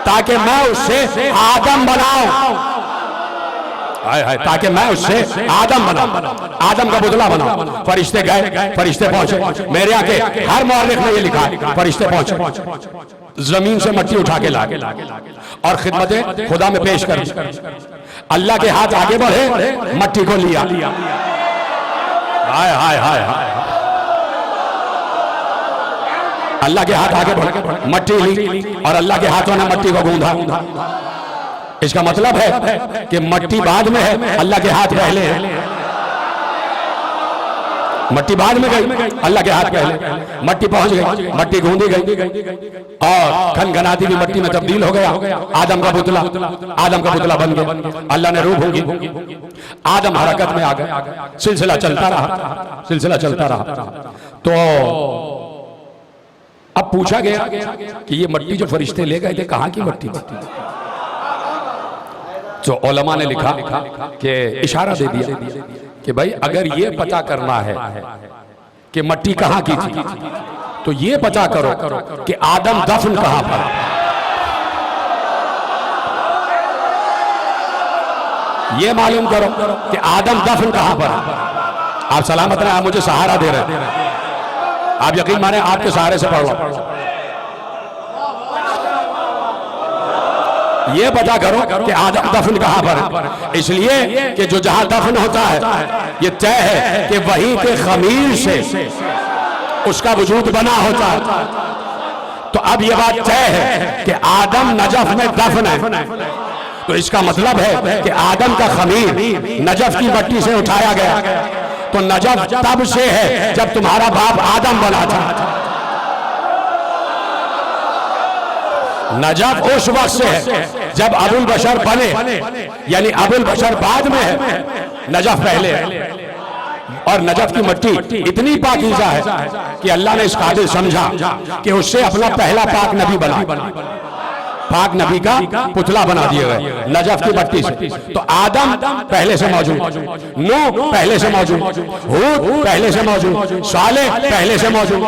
ताकि मैं उससे आदम बनाऊं। ताकि मैं उससे आदम बनाऊं, आदम का पुतला बनाऊं। फरिश्ते गए, फरिश्ते पहुंचे। मेरे आके हर मौलिक ने ये लिखा, फरिश्ते पहुंचे, जमीन से मट्टी उठा के ला और खिदमत खुदा में पेश कर। अल्लाह के हाथ आगे बढ़े, मट्टी को लिया। हाय हाय हाय हाय, अल्लाह के हाथ आगे बढ़े, मट्टी ली और अल्लाह के हाथों ने मट्टी को गूंधा। इसका मतलब है कि मट्टी बाद में है, अल्लाह के हाथ पहले हैं। मट्टी बाद में गई, अल्लाह के हाथ पहले। मट्टी पहुंच गई, मट्टी गूंदी गई और खनखनाती भी मट्टी में तब्दील हो गया। आदम का पुतला, आदम का पुतला बन गया। अल्लाह ने रूह होगी, आदम हरकत में आ गए। सिलसिला चलता रहा, सिलसिला चलता रहा। तो अब पूछा गया कि ये मट्टी जो फरिश्ते ले गए थे कहां की मट्टी थी? तो उलमा ने लिखा कि इशारा दे दिया कि भाई अगर ये पता करना है कि मट्टी कहां की थी तो ये पता करो कि आदम दफन कहां पर। ये मालूम करो कि आदम दफन कहां पर। आप सलामत रहे, आप मुझे सहारा दे रहे हैं। आप यकीन माने आपके सहारे से पढ़ लो। ये पता करो कि आदम दफन कहां पर है। इसलिए कि जो जहां दफन होता है ये तय है कि वहीं के खमीर से उसका वजूद बना होता है। तो अब ये बात तय है कि आदम नजफ में दफन है। तो इसका मतलब है कि आदम का खमीर नजफ की मट्टी से उठाया गया। तो नजफ तब से है जब तुम्हारा बाप आदम बना था। नजफ उस वक्त से है जब अबुल बशर बने, यानी अबुल बशर बाद में है, नजफ पहले है। और नजफ की मट्टी इतनी पाकीज़ा है कि अल्लाह ने इस काबिल समझा कि उससे अपना पहला पाक नबी बना, पाक नबी का पुतला बना दिया गया नजफ की मट्टी से। तो आदम पहले से मौजूद, नूह पहले से मौजूद, हूद पहले से मौजूद, सालेह पहले से मौजूद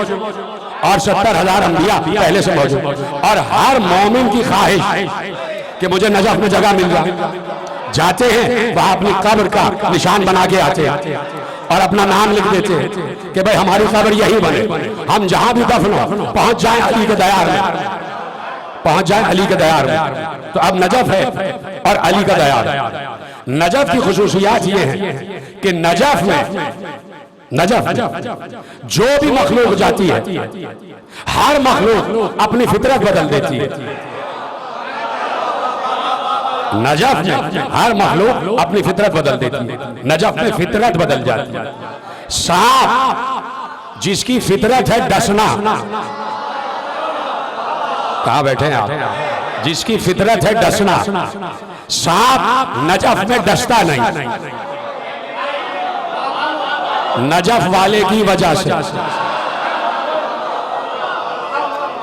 और 70,000 अंबिया पहले से मौजूद। और हर मोमिन की ख्वाहिश कि मुझे नजफ में जगह मिल जाए, जाते हैं वहां अपनी कब्र का निशान बना के आते हैं और अपना नाम लिख देते हैं कि भाई हमारी कब्र यही बने, हम जहां भी दफन हो पहुंच जाएं अली के दयार में, पहुंच जाएं अली के दयार में। तो अब नजफ है और अली का दयार। नजफ की खुसूसियात ये है कि नजफ में नजफ जो भी मखलूक जाती है, हर मखलूक अपनी फितरत बदल देती है। नजफ में हर मखलूक अपनी फितरत बदल देती है। नजफ में फितरत बदल जाती है। सांप जिसकी फितरत है डसना, कहां बैठे हैं आप, जिसकी फितरत है डसना, सांप नजफ में डसता नहीं। नजफ वाले की वजह से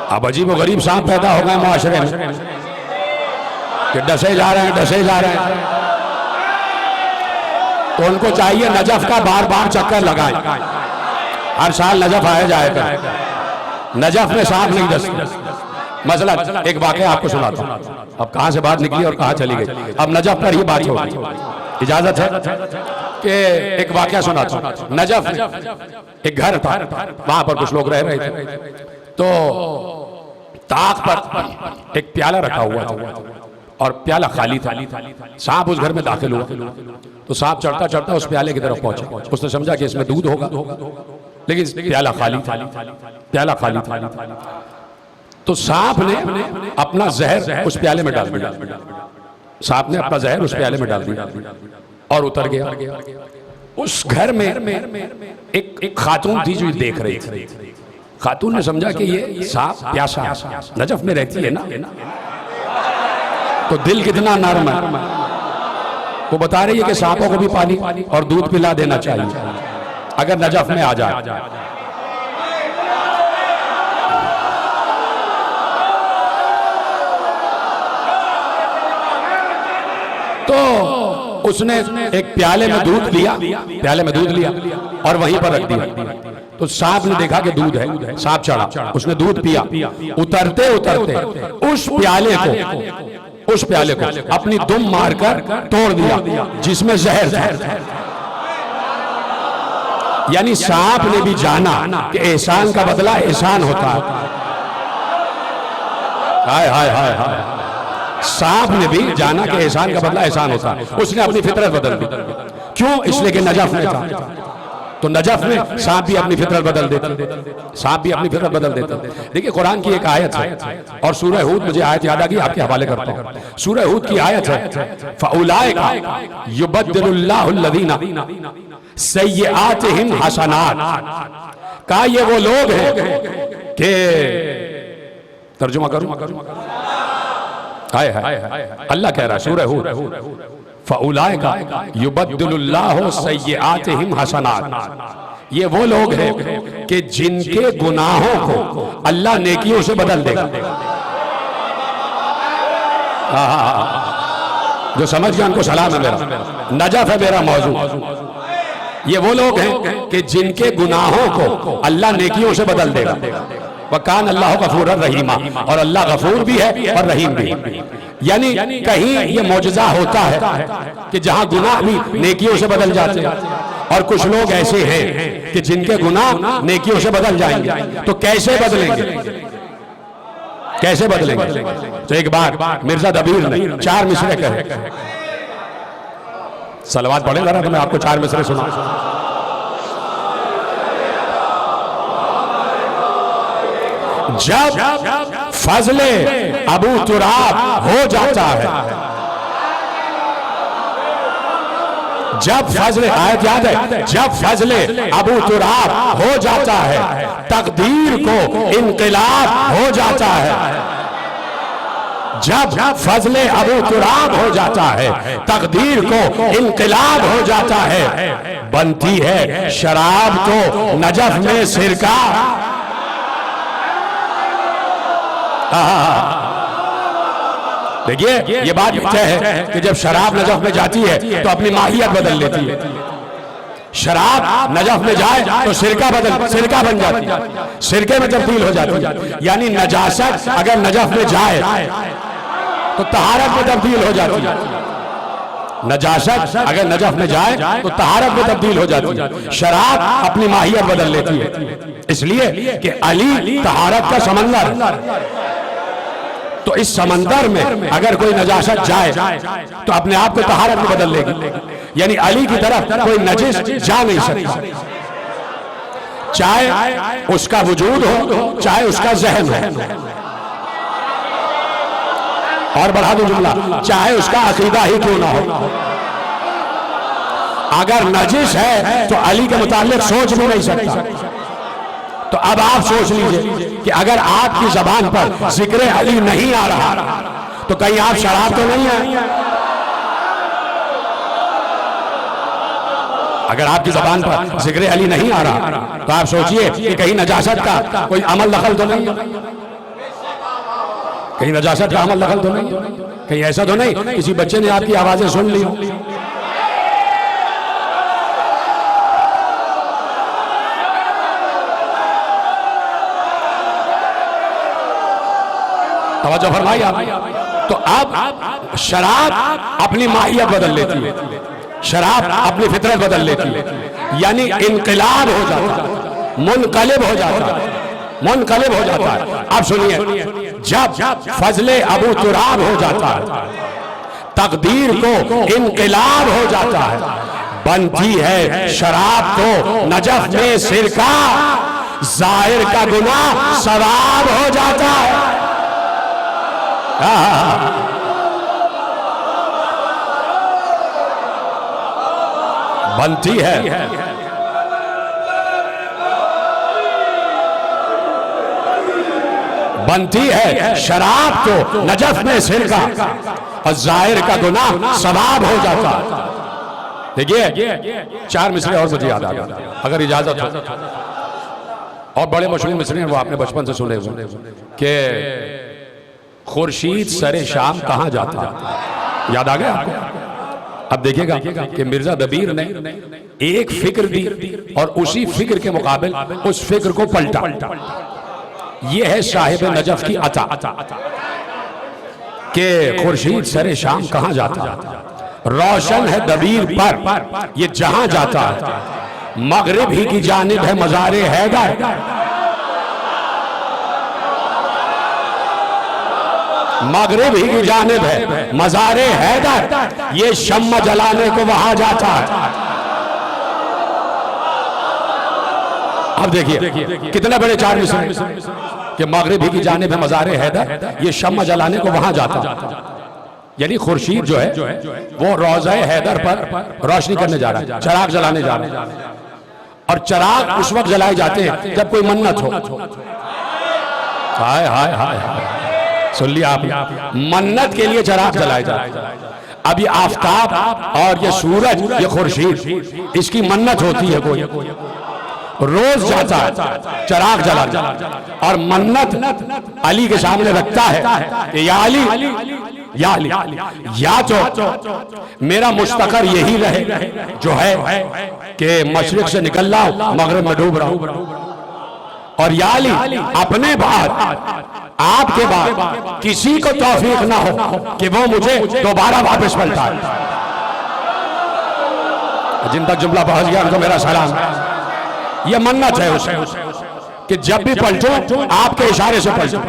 अब अजीब व गरीब सांप पैदा हो गए मुआशरे में कि डसे जा रहे हैं, डसे जा रहे हैं। तो उनको चाहिए नजफ का बार बार चक्कर लगाए, हर साल नजफ आया जाएगा। नजफ में सांप नहीं डसते। मसला एक वाकया आपको सुनाता हूं। अब कहां से बात निकली और कहां चली गई। अब नजफ पर ही बात होगी, इजाजत है कि एक वाकया सुनाता हूं। नजफ एक घर था, वहां पर कुछ लोग रह रहे थे। तो ताक पर एक प्याला रखा हुआ था और प्याला खाली था। सांप उस घर में दाखिल हुआ तो सांप चढ़ता चढ़ता उस प्याले की तरफ पहुंचा। उसने समझा कि इसमें दूध होगा, लेकिन प्याला खाली था, प्याला खाली था। तो सांप ने अपना जहर उस प्याले में डाल दिया। सांप ने अपना जहर उस प्याले में डाल दिया और उतर गया। उस घर में एक खातून थी जो देख रही थी। खातून ने समझा कि ये सांप प्यासा नजफ में रहती है ना, तो दिल कितना नर्म है। वो बता रही है कि सांपों को भी पानी और दूध पिला देना चाहिए अगर नजफ में आ जाए। तो उसने एक प्याले में दूध लिया, प्याले में दूध लिया और वहीं पर रख दिया। तो सांप ने देखा कि दूध है, सांप चढ़ा, उसने दूध पिया। उतरते उतरते उस प्याले को अपनी दुम मारकर तोड़ दिया जिसमें जहर था। यानी सांप ने भी जाना कि एहसान का बदला एहसान होता है। हाय हाय हाय हाय, सांप ने भी जाना कि एहसान का बदला एहसान होता है। उसने अपनी फितरत बदल दी। क्यों? इसलिए कि नजफ में था। तो नजफ में सांप भी अपनी फितरत बदल देता, सांप भी अपनी फितरत बदल देता। देखिए कुरान की एक आयत है और सूरह हूद, मुझे आयत याद आ गई, आपके हवाले करता हूं। सूरह हूद की आयत है, फउलाइका युबद्दिलुल्लाहुल्लज़ीना सय्यआतिहिम हसनात। का ये वो लोग हैं कि तर्जुमा करूं? हाय हाय, अल्लाह कह रहा है सूरह हूद, फउलाइका युबद्दिलुल्लाहु सय्यआतिहिम हसनात। ये वो लोग हैं कि जिनके गुनाहों को अल्लाह नेकियों से बदल देगा। जो समझ गया उनको सलाम है मेरा, नजफ है मेरा मौजूद। ये वो लोग हैं कि जिनके गुनाहों को अल्लाह नेकियों से बदल देगा। वकान अल्लाह गफूर रहीमा, और अल्लाह गफूर भी है और रहीम भी। यानी कहीं ये मौजज़ा होता है कि जहां गुनाह भी नेकियों से बदल जाते हैं, और कुछ लोग ऐसे हैं कि जिनके गुनाह नेकियों से बदल जाएंगे। तो कैसे बदलेंगे? कैसे बदलेंगे? तो एक बार मिर्जा दबीर ने 4 मिसरे कहे। सलवात पढ़े जरा, तो मैं आपको 4 मिसरे सुना। जब फजले अबू तुराब हो जाता है, जब फजले, आयत याद है, जब फजले अबू तुराब हो जाता है, तकदीर को इनकलाब हो जाता है। जब फजले अबू तुराब हो जाता है, तकदीर को इनकलाब हो जाता है। बनती है शराब तो नजफ में सिरका। देखिए ये बात तय है कि जब शराब नजफ में जाती है तो अपनी माहियत बदल लेती है। शराब नजफ में जाए तो सिरका बन जाती है, सिरके में तब्दील हो जाती है। यानी नजासत अगर नजफ में जाए तो तहारत में तब्दील हो जाती है। नजासत अगर नजफ में जाए तो तहारत में तब्दील हो जाती है। शराब अपनी माहियत बदल लेती है, इसलिए कि अली तहारत का समंदर। तो इस समंदर में अगर कोई नजासत जाए तो अपने आप को तहारत में बदल लेगी। यानी अली की तरफ कोई नजिस जा नहीं सकता, चाहे उसका वजूद हो, चाहे उसका जहन हो। और बढ़ा दो जुमला, चाहे उसका अकीदा ही क्यों ना हो। अगर नजिस है तो अली के मुताल्लिक सोच भी नहीं सकता। तो अब आप सोच लीजिए कि अगर आपकी जबान पर जिक्र अली नहीं आ रहा तो कहीं आप शराब तो नहीं है। अगर आपकी जबान पर जिक्र अली नहीं आ रहा तो आप सोचिए कि कहीं नजासत का कोई अमल दखल तो नहीं, कहीं नजासत का अमल दखल तो नहीं, कहीं ऐसा तो नहीं किसी बच्चे ने आपकी आवाजें सुन ली हो। तवज्जो फरमाइए आप। तो अब शराब अपनी माहियत बदल लेती है, शराब अपनी फितरत बदल लेती है। यानी इनकलाब हो जाता है, मुनकलिब हो जाता है, मुनकलिब हो जाता है। अब सुनिए, जब फजले अबू तुराब हो जाता है, तकदीर को इनकलाब हो जाता है, बनती है शराब तो नजफ में सिरका, जाहिर का गुनाह सवाब हो जाता है। बनती है शराब तो नजफ में सिरका और जाहिर का गुनाह सवाब हो जाता। देखिए 4 मिसरे और मुझे याद आ गया, अगर इजाजत हो। और बड़े मशहूर मिसरे हैं, वो आपने बचपन से सुने कि खुर्शीद सरे शाम कहाँ जाता है। याद आ गया आपको? अब देखिएगा कि मिर्जा दबीर ने एक फिक्र दी और उसी फिक्र के मुकाबिल उस फिक्र को पलटा। यह है साहिब नजफ की अता के खुर्शीद सरे शाम कहां जाता, रोशन है दबीर पर ये जहां जाता, मगरिब ही की जानिब है मज़ारे हैदर, मगरिब ही की जानिब है मज़ारे हैदर, ये शम्मा जलाने को वहां जाता है। अब देखिए कितने बड़े चार मिसरे कि मगरिब ही की जानिब है मज़ारे हैदर, ये शम्मा जलाने को वहां जाता। यानी खुर्शीद जो है वो रोज़ा हैदर पर रोशनी करने जा रहा है, चराग जलाने जा रहा है। और चराग उस वक्त जलाए जाते हैं जब कोई मन्नत हो। हाय हाय हाय हाय, सुन लिया आप, मन्नत के लिए चराग जलाए जाते हैं। अब ये आफताब और ये सूरज, ये खुर्शीद, इसकी मन्नत होती है, कोई रोज जाता है चराग जला और मन्नत अली के सामने रखता है कि या अली, या अली, या तो मेरा मुस्तकर यही रहे जो है कि मशरिक से निकल रहा हूं मगरिब में डूब रहा हूं, और या अली अपने बाद आपके बाद किसी को तौफीक ना हो कि वो मुझे दोबारा वापस पलटाए। जिन तक जुमला पहुंच गया उनको मेरा सलाम। ये मन्नत है उसे कि जब भी पलटो आपके इशारे से पलटो,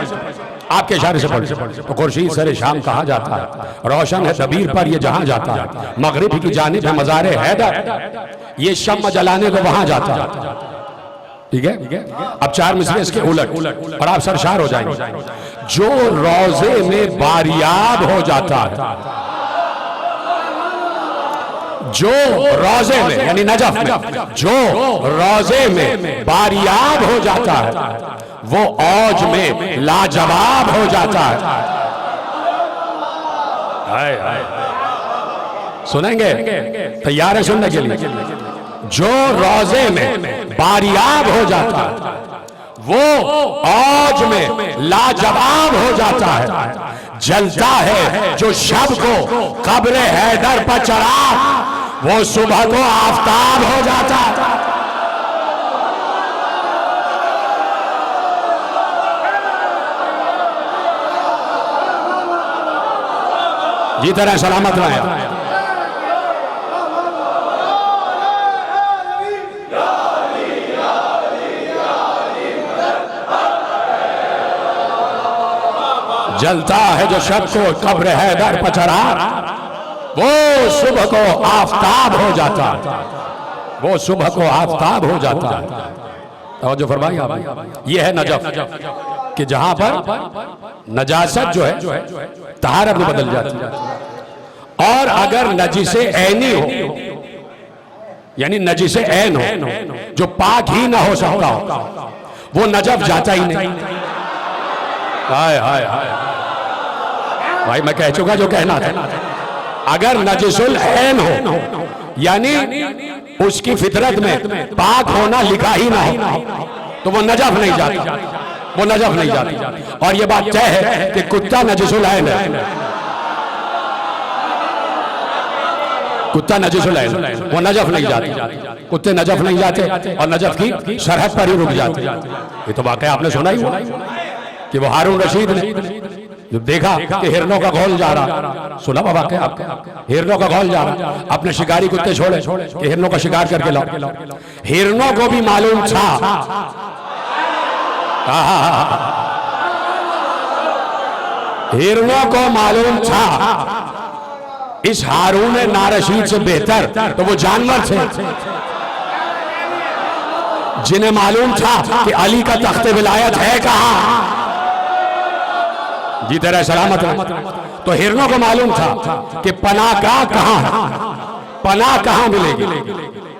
आपके इशारे से पलटो। तो खुर्शीद सरे शाम कहां जाता है, रोशन है दबीर पर ये जहां जाता है, मगरिब की जानिब है मज़ारे हैदर, ये शम्मा जलाने को वहां जाता है। ठीक है, अब चार मिसरे इसके उलट और आप सरशार हो जाएंगे। जो रोजे में बारियाब हो जाता है, जो रोजे में यानी नजफ में जो रोजे में बारियाब हो जाता है, वो औज में लाजवाब हो जाता है। सुनेंगे? तैयार है सुनने के लिए? जो रोजे में बारियाब हो जाता है, वो औज में लाजवाब हो जाता है। जलता है जो शब को कब्र हैदर पर चराग, वो सुबह को आफताब हो जाता है। जी तरह सलामत रहे। जलता है जो शब को कब्र हैदर पर चराग, वो सुबह को आफताब हो जाता है, वो सुबह को आफताब हो जाता है। तो जो फरमाइए आप, ये है नजफ कि जहां पर नजासत जो है तहारत में बदल जाती है। और अगर नजिसे ऐनी हो, यानी नजिसे ऐन हो जो पाक ही ना हो सकता हो, वो नजफ जाता ही नहीं। हाय हाय हाय भाई, मैं कह चुका जो कहना था। अगर नजिसुल ऐन हो यानी उसकी फितरत में पाक होना लिखा ही ना हो, तो वो नजफ नहीं जाता, वो नजफ नहीं जाती। और ये बात तय है कि कुत्ता नजिसुल ऐन है, कुत्ता नजिसुल ऐन, वो नजफ नहीं जाती। कुत्ते नजफ नहीं जाते और नजफ की सरहद पर ही रुक जाते। ये तो वाकया आपने सुना ही हुआ कि वो हारून रशीद ने जब देखा कि हिरनों का घोल जा रहा, सुना वाकया आपका, हिरनों का घोल जा रहा, अपने शिकारी कुत्ते छोड़े कि हिरनों का शिकार करके लाओ। हिरनों को भी मालूम था, हिरनों को मालूम था इस हारून नारशीद से बेहतर तो वो जानवर थे, जिन्हें मालूम था कि अली का तख्ते विलायत है कहां। जी तेरा सलामत है। तो हिरनों को मालूम था कि पनाहगाह कहां है, पनाह कहां मिलेगी,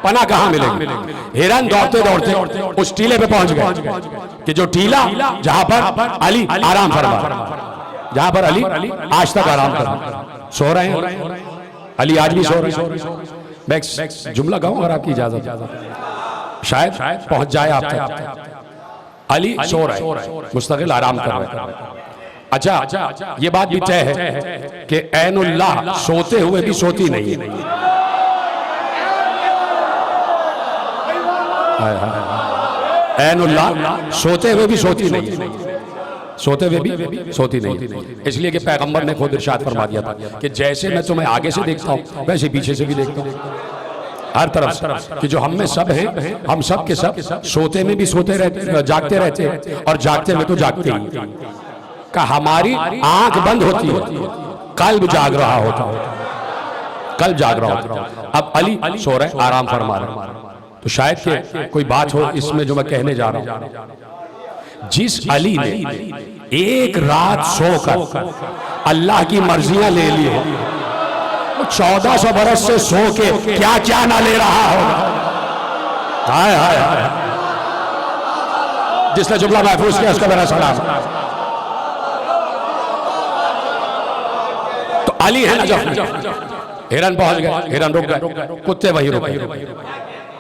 पनाह कहां मिलेगी। हिरन दौड़ते दौड़ते उस टीले पे पहुंच गए कि जो टीला जहां पर अली आराम फरमा, जहां पर अली आज तक आराम कर सो रहे हैं, अली आज भी सो रहे हैं। मैं जुमला गाऊं अगर आपकी इजाजत, शायद पहुंच जाए आप तक। अली सो रहे, मुस्तकिल आराम कर रहे। अच्छा, ये बात भी तय है कि ऐनुल्लाह सोते हुए भी सोती नहीं है। ऐनुल्लाह सोते हुए भी सोती नहीं है, सोते हुए भी सोती नहीं है। इसलिए कि पैगंबर ने खुद इरशाद फरमा दिया था कि जैसे मैं तुम्हें आगे से देखता हूं वैसे पीछे से भी देखता हूं, हर तरफ कि जो हम में सब हैं, हम सब के सब सोते में भी सोते रहते, जागते रहते हैं और जागते में तो जागते ही। का हमारी आंख बंद होती है, कल्ब जाग रहा होता है, कल्ब जाग रहा होता है। अब अली सो रहे, आराम फरमा रहे, तो शायद के कोई बात हो इसमें जो मैं कहने जा रहा हूं। जिस अली ने एक रात सोकर अल्लाह की मर्जियां ले ली हो, 1400 बरस से सो के क्या क्या ना ले रहा होगा। हाय हाय हाय, जिसने जुमला महफूज किया उसका मेरा सलाम। तो अली है नजफ, हिरन पहुंच गए, हिरन रुक गए, कुत्ते वही रुक गए,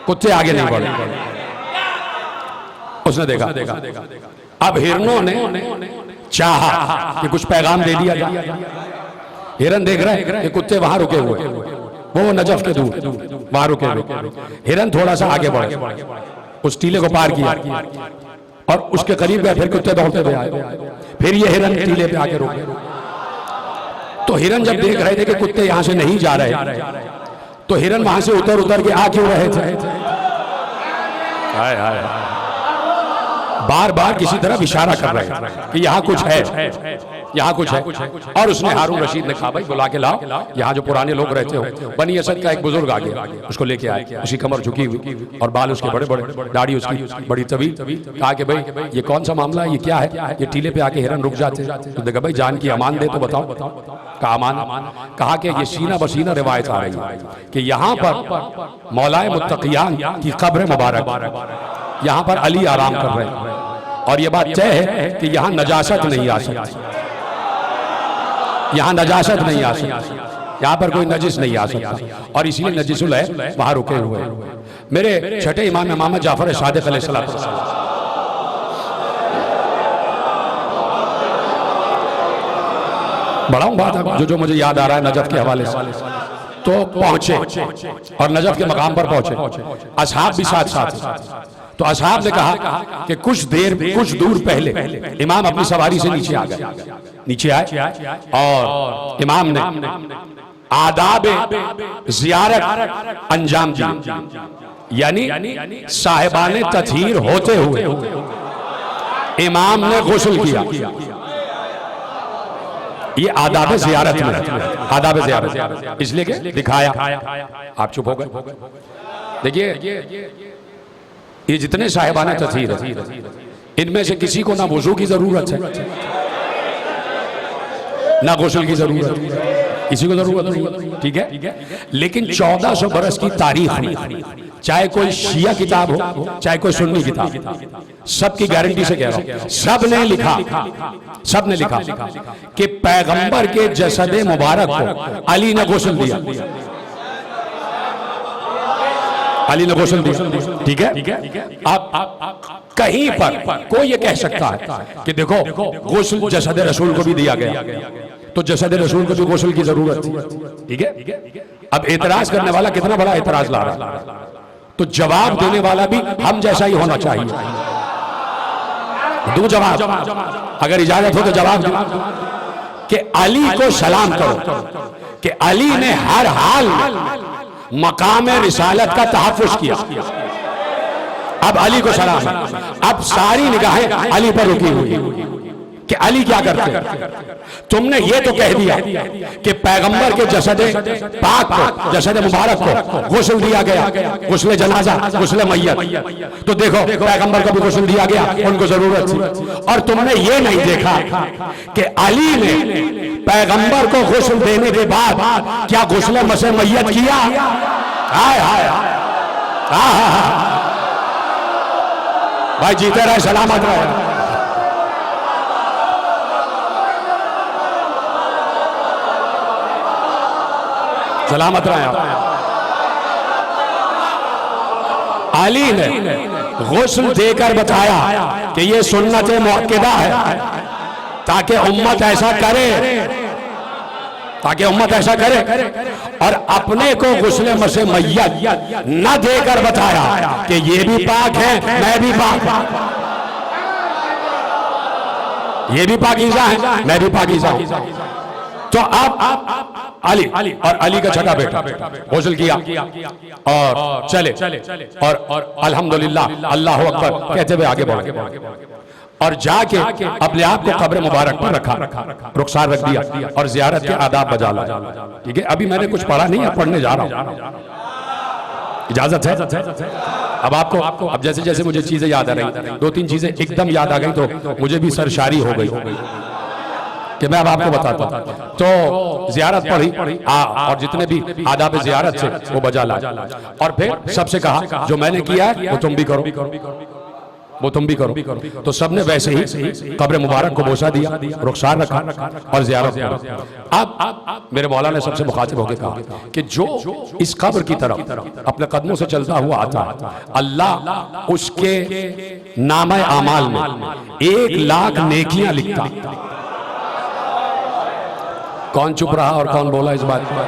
कुत्ते आगे नहीं बढ़े। उसने देखा, अब हिरनों ने चाहा कि कुछ पैगाम दे दिया जाए। हिरन देख रहा है कि कुत्ते वहां रुके हुए, वो नजफ के दूर वहां रुके हुए। हिरन थोड़ा सा आगे बढ़े, उस टीले को पार किया और उसके करीब गए, फिर कुत्ते दौड़ते हुए आए, फिर ये हिरन टीले पे आके रुके। तो हिरन जब देख रहे थे कि कुत्ते यहां से नहीं जा रहे, तो हिरन वहां से उतर उतर के आ क्यों रहे थे? हाय हाय, बार बार किसी तरफ इशारा कर रहे हैं कि यहाँ कुछ है, यहाँ कुछ है। और उसने हारून रशीद ने कहा भाई बुला के लाओ, यहाँ जो पुराने लोग रहते हो। बनी असद का एक बुजुर्ग आ गया, उसको लेके आए, उसकी कमर झुकी हुई और बाल उसके बड़े बड़े, दाढ़ी उसकी बड़ी तवील। कहा कि भाई ये कौन सा मामला है, ये क्या है, ये टीले पे आके हिरन रुक जाते। तो देखा भाई जान की अमान दे तो बताओ। कहा अमान। कहा कि ये सीना बसीना रिवायत आ रही है कि यहाँ पर मौलाए मुत्तकियान की कब्र मुबारक, यहाँ पर अली आराम कर रहे हैं और ये बात तय है कि यहाँ नजासत नहीं आ सकती, यहाँ नजासत नहीं आ सकती, यहाँ पर कोई नजिस नहीं आ सकता। और इसीलिए नजिसुल है वहां रुके हुए। मेरे छठे इमाम मोहम्मद जाफर सादिक अलैहिस्सलाम, बढ़ाऊं बात जो मुझे याद आ रहा है नजफ के हवाले से। तो पहुंचे और नजफ के मकाम पर पहुंचे, असहाब भी साथ साथ। तो असहाब ने कहा कि कुछ दूर पहले इमाम अपनी सवारी से नीचे आ गए, नीचे आए और इमाम ने आदाब ज़ियारत अंजाम दिया, यानी साहिबाने तत्हीर होते हुए इमाम ने गुस्ल किया। ये आदाब ज़ियारत में, आदाब ज़ियारत इसलिए कि दिखाया। आप चुप हो गए। देखिए ये जितने साहिबाना तस्हीर है, इनमें से किसी को ना वुजू की जरूरत है, ना गुस्ल की जरूरत, किसी को जरूरत नहीं, ठीक है। लेकिन 1400 बरस की तारीख में चाहे कोई शिया किताब हो, चाहे कोई सुन्नी किताब, सबकी गारंटी से कह रहा हूं, सब ने लिखा कि पैगंबर के जसद मुबारक को अली ने गुस्ल दिया, अली ने गुस्ल दिया, ठीक है। अब कहीं पर कोई ये कह सकता है कि देखो गुस्ल जसद रसूल को भी दिया गया, तो जसद रसूल को भी गुस्ल की जरूरत थी, ठीक है। अब एतराज करने वाला कितना बड़ा एतराज ला रहा है, तो जवाब देने वाला भी हम जैसा ही होना चाहिए। दो जवाब, अगर इजाजत हो तो जवाब कि अली को सलाम करो कि अली ने हर हाल में मकाम रिसालत का तहफ़्फ़ुज़ किया। अब अली को सलाम। अब सारी निगाहें अली पर रुकी हुई कि अली क्या करते हैं। तुमने ये तो कह दिया कि पैगंबर के जसद पाक को, जसद मुबारक को गुस्ल दिया गया, गुस्ल जनाजा, गुस्ल मैयत। तो देखो पैगंबर को भी गुस्ल दिया गया, उनको जरूरत थी। और तुमने ये नहीं देखा कि अली ने पैगंबर को गुस्ल देने के बाद क्या गुस्ल मसे मैयत किया। हाय हाय भाई, जीते रहे, सलामत रहे। सलामत रहे आप। अली ने गुस्ल देकर बताया कि ये सुन्नत मुअक्कदा है, ताकि उम्मत ऐसा करे, ताकि उम्मत ऐसा करे। और अपने को गुस्ले मसे मैयत न देकर बताया कि ये भी पाक है, मैं भी पाक, ये भी पाकीज़ा है, मैं भी पाकीज़ा हूं। तो अब अली और अली का छठा बेटा गुस्ल किया और चले और अल्हम्दुलिल्लाह अल्लाह अकबर कहते हुए आगे बढ़े और जाके अपने आप को कब्र मुबारक पर रखा, रुखसार रख दिया और जियारत के आदाब बजा ला। ठीक है, अभी मैंने कुछ पढ़ा नहीं है, पढ़ने जा रहा हूं, इजाजत है? अब आपको अब जैसे जैसे मुझे चीजें याद आ रही, दो तीन चीजें एकदम याद आ गई तो मुझे भी सरशारी हो गई कि मैं अब आपको बताता हूं। तो जियारत पढ़ी और जितने भी आदाब जियारत से वो बजा ला और फिर सबसे कहा जो मैंने किया है वो तुम भी करो, वो तुम भी करो। तो सबने वैसे ही कब्र मुबारक को बोसा दिया, रुखसार रखा और जियारत पढ़ी। अब मेरे मौला ने सबसे मुखातिब होकर कहा कि जो इस कब्र की तरफ अपने कदमों से चलता हुआ आता है, अल्लाह उसके नामे आमाल में 1 लाख नेकियां लिखता। कौन चुप रहा और कौन बोला इस बात पर?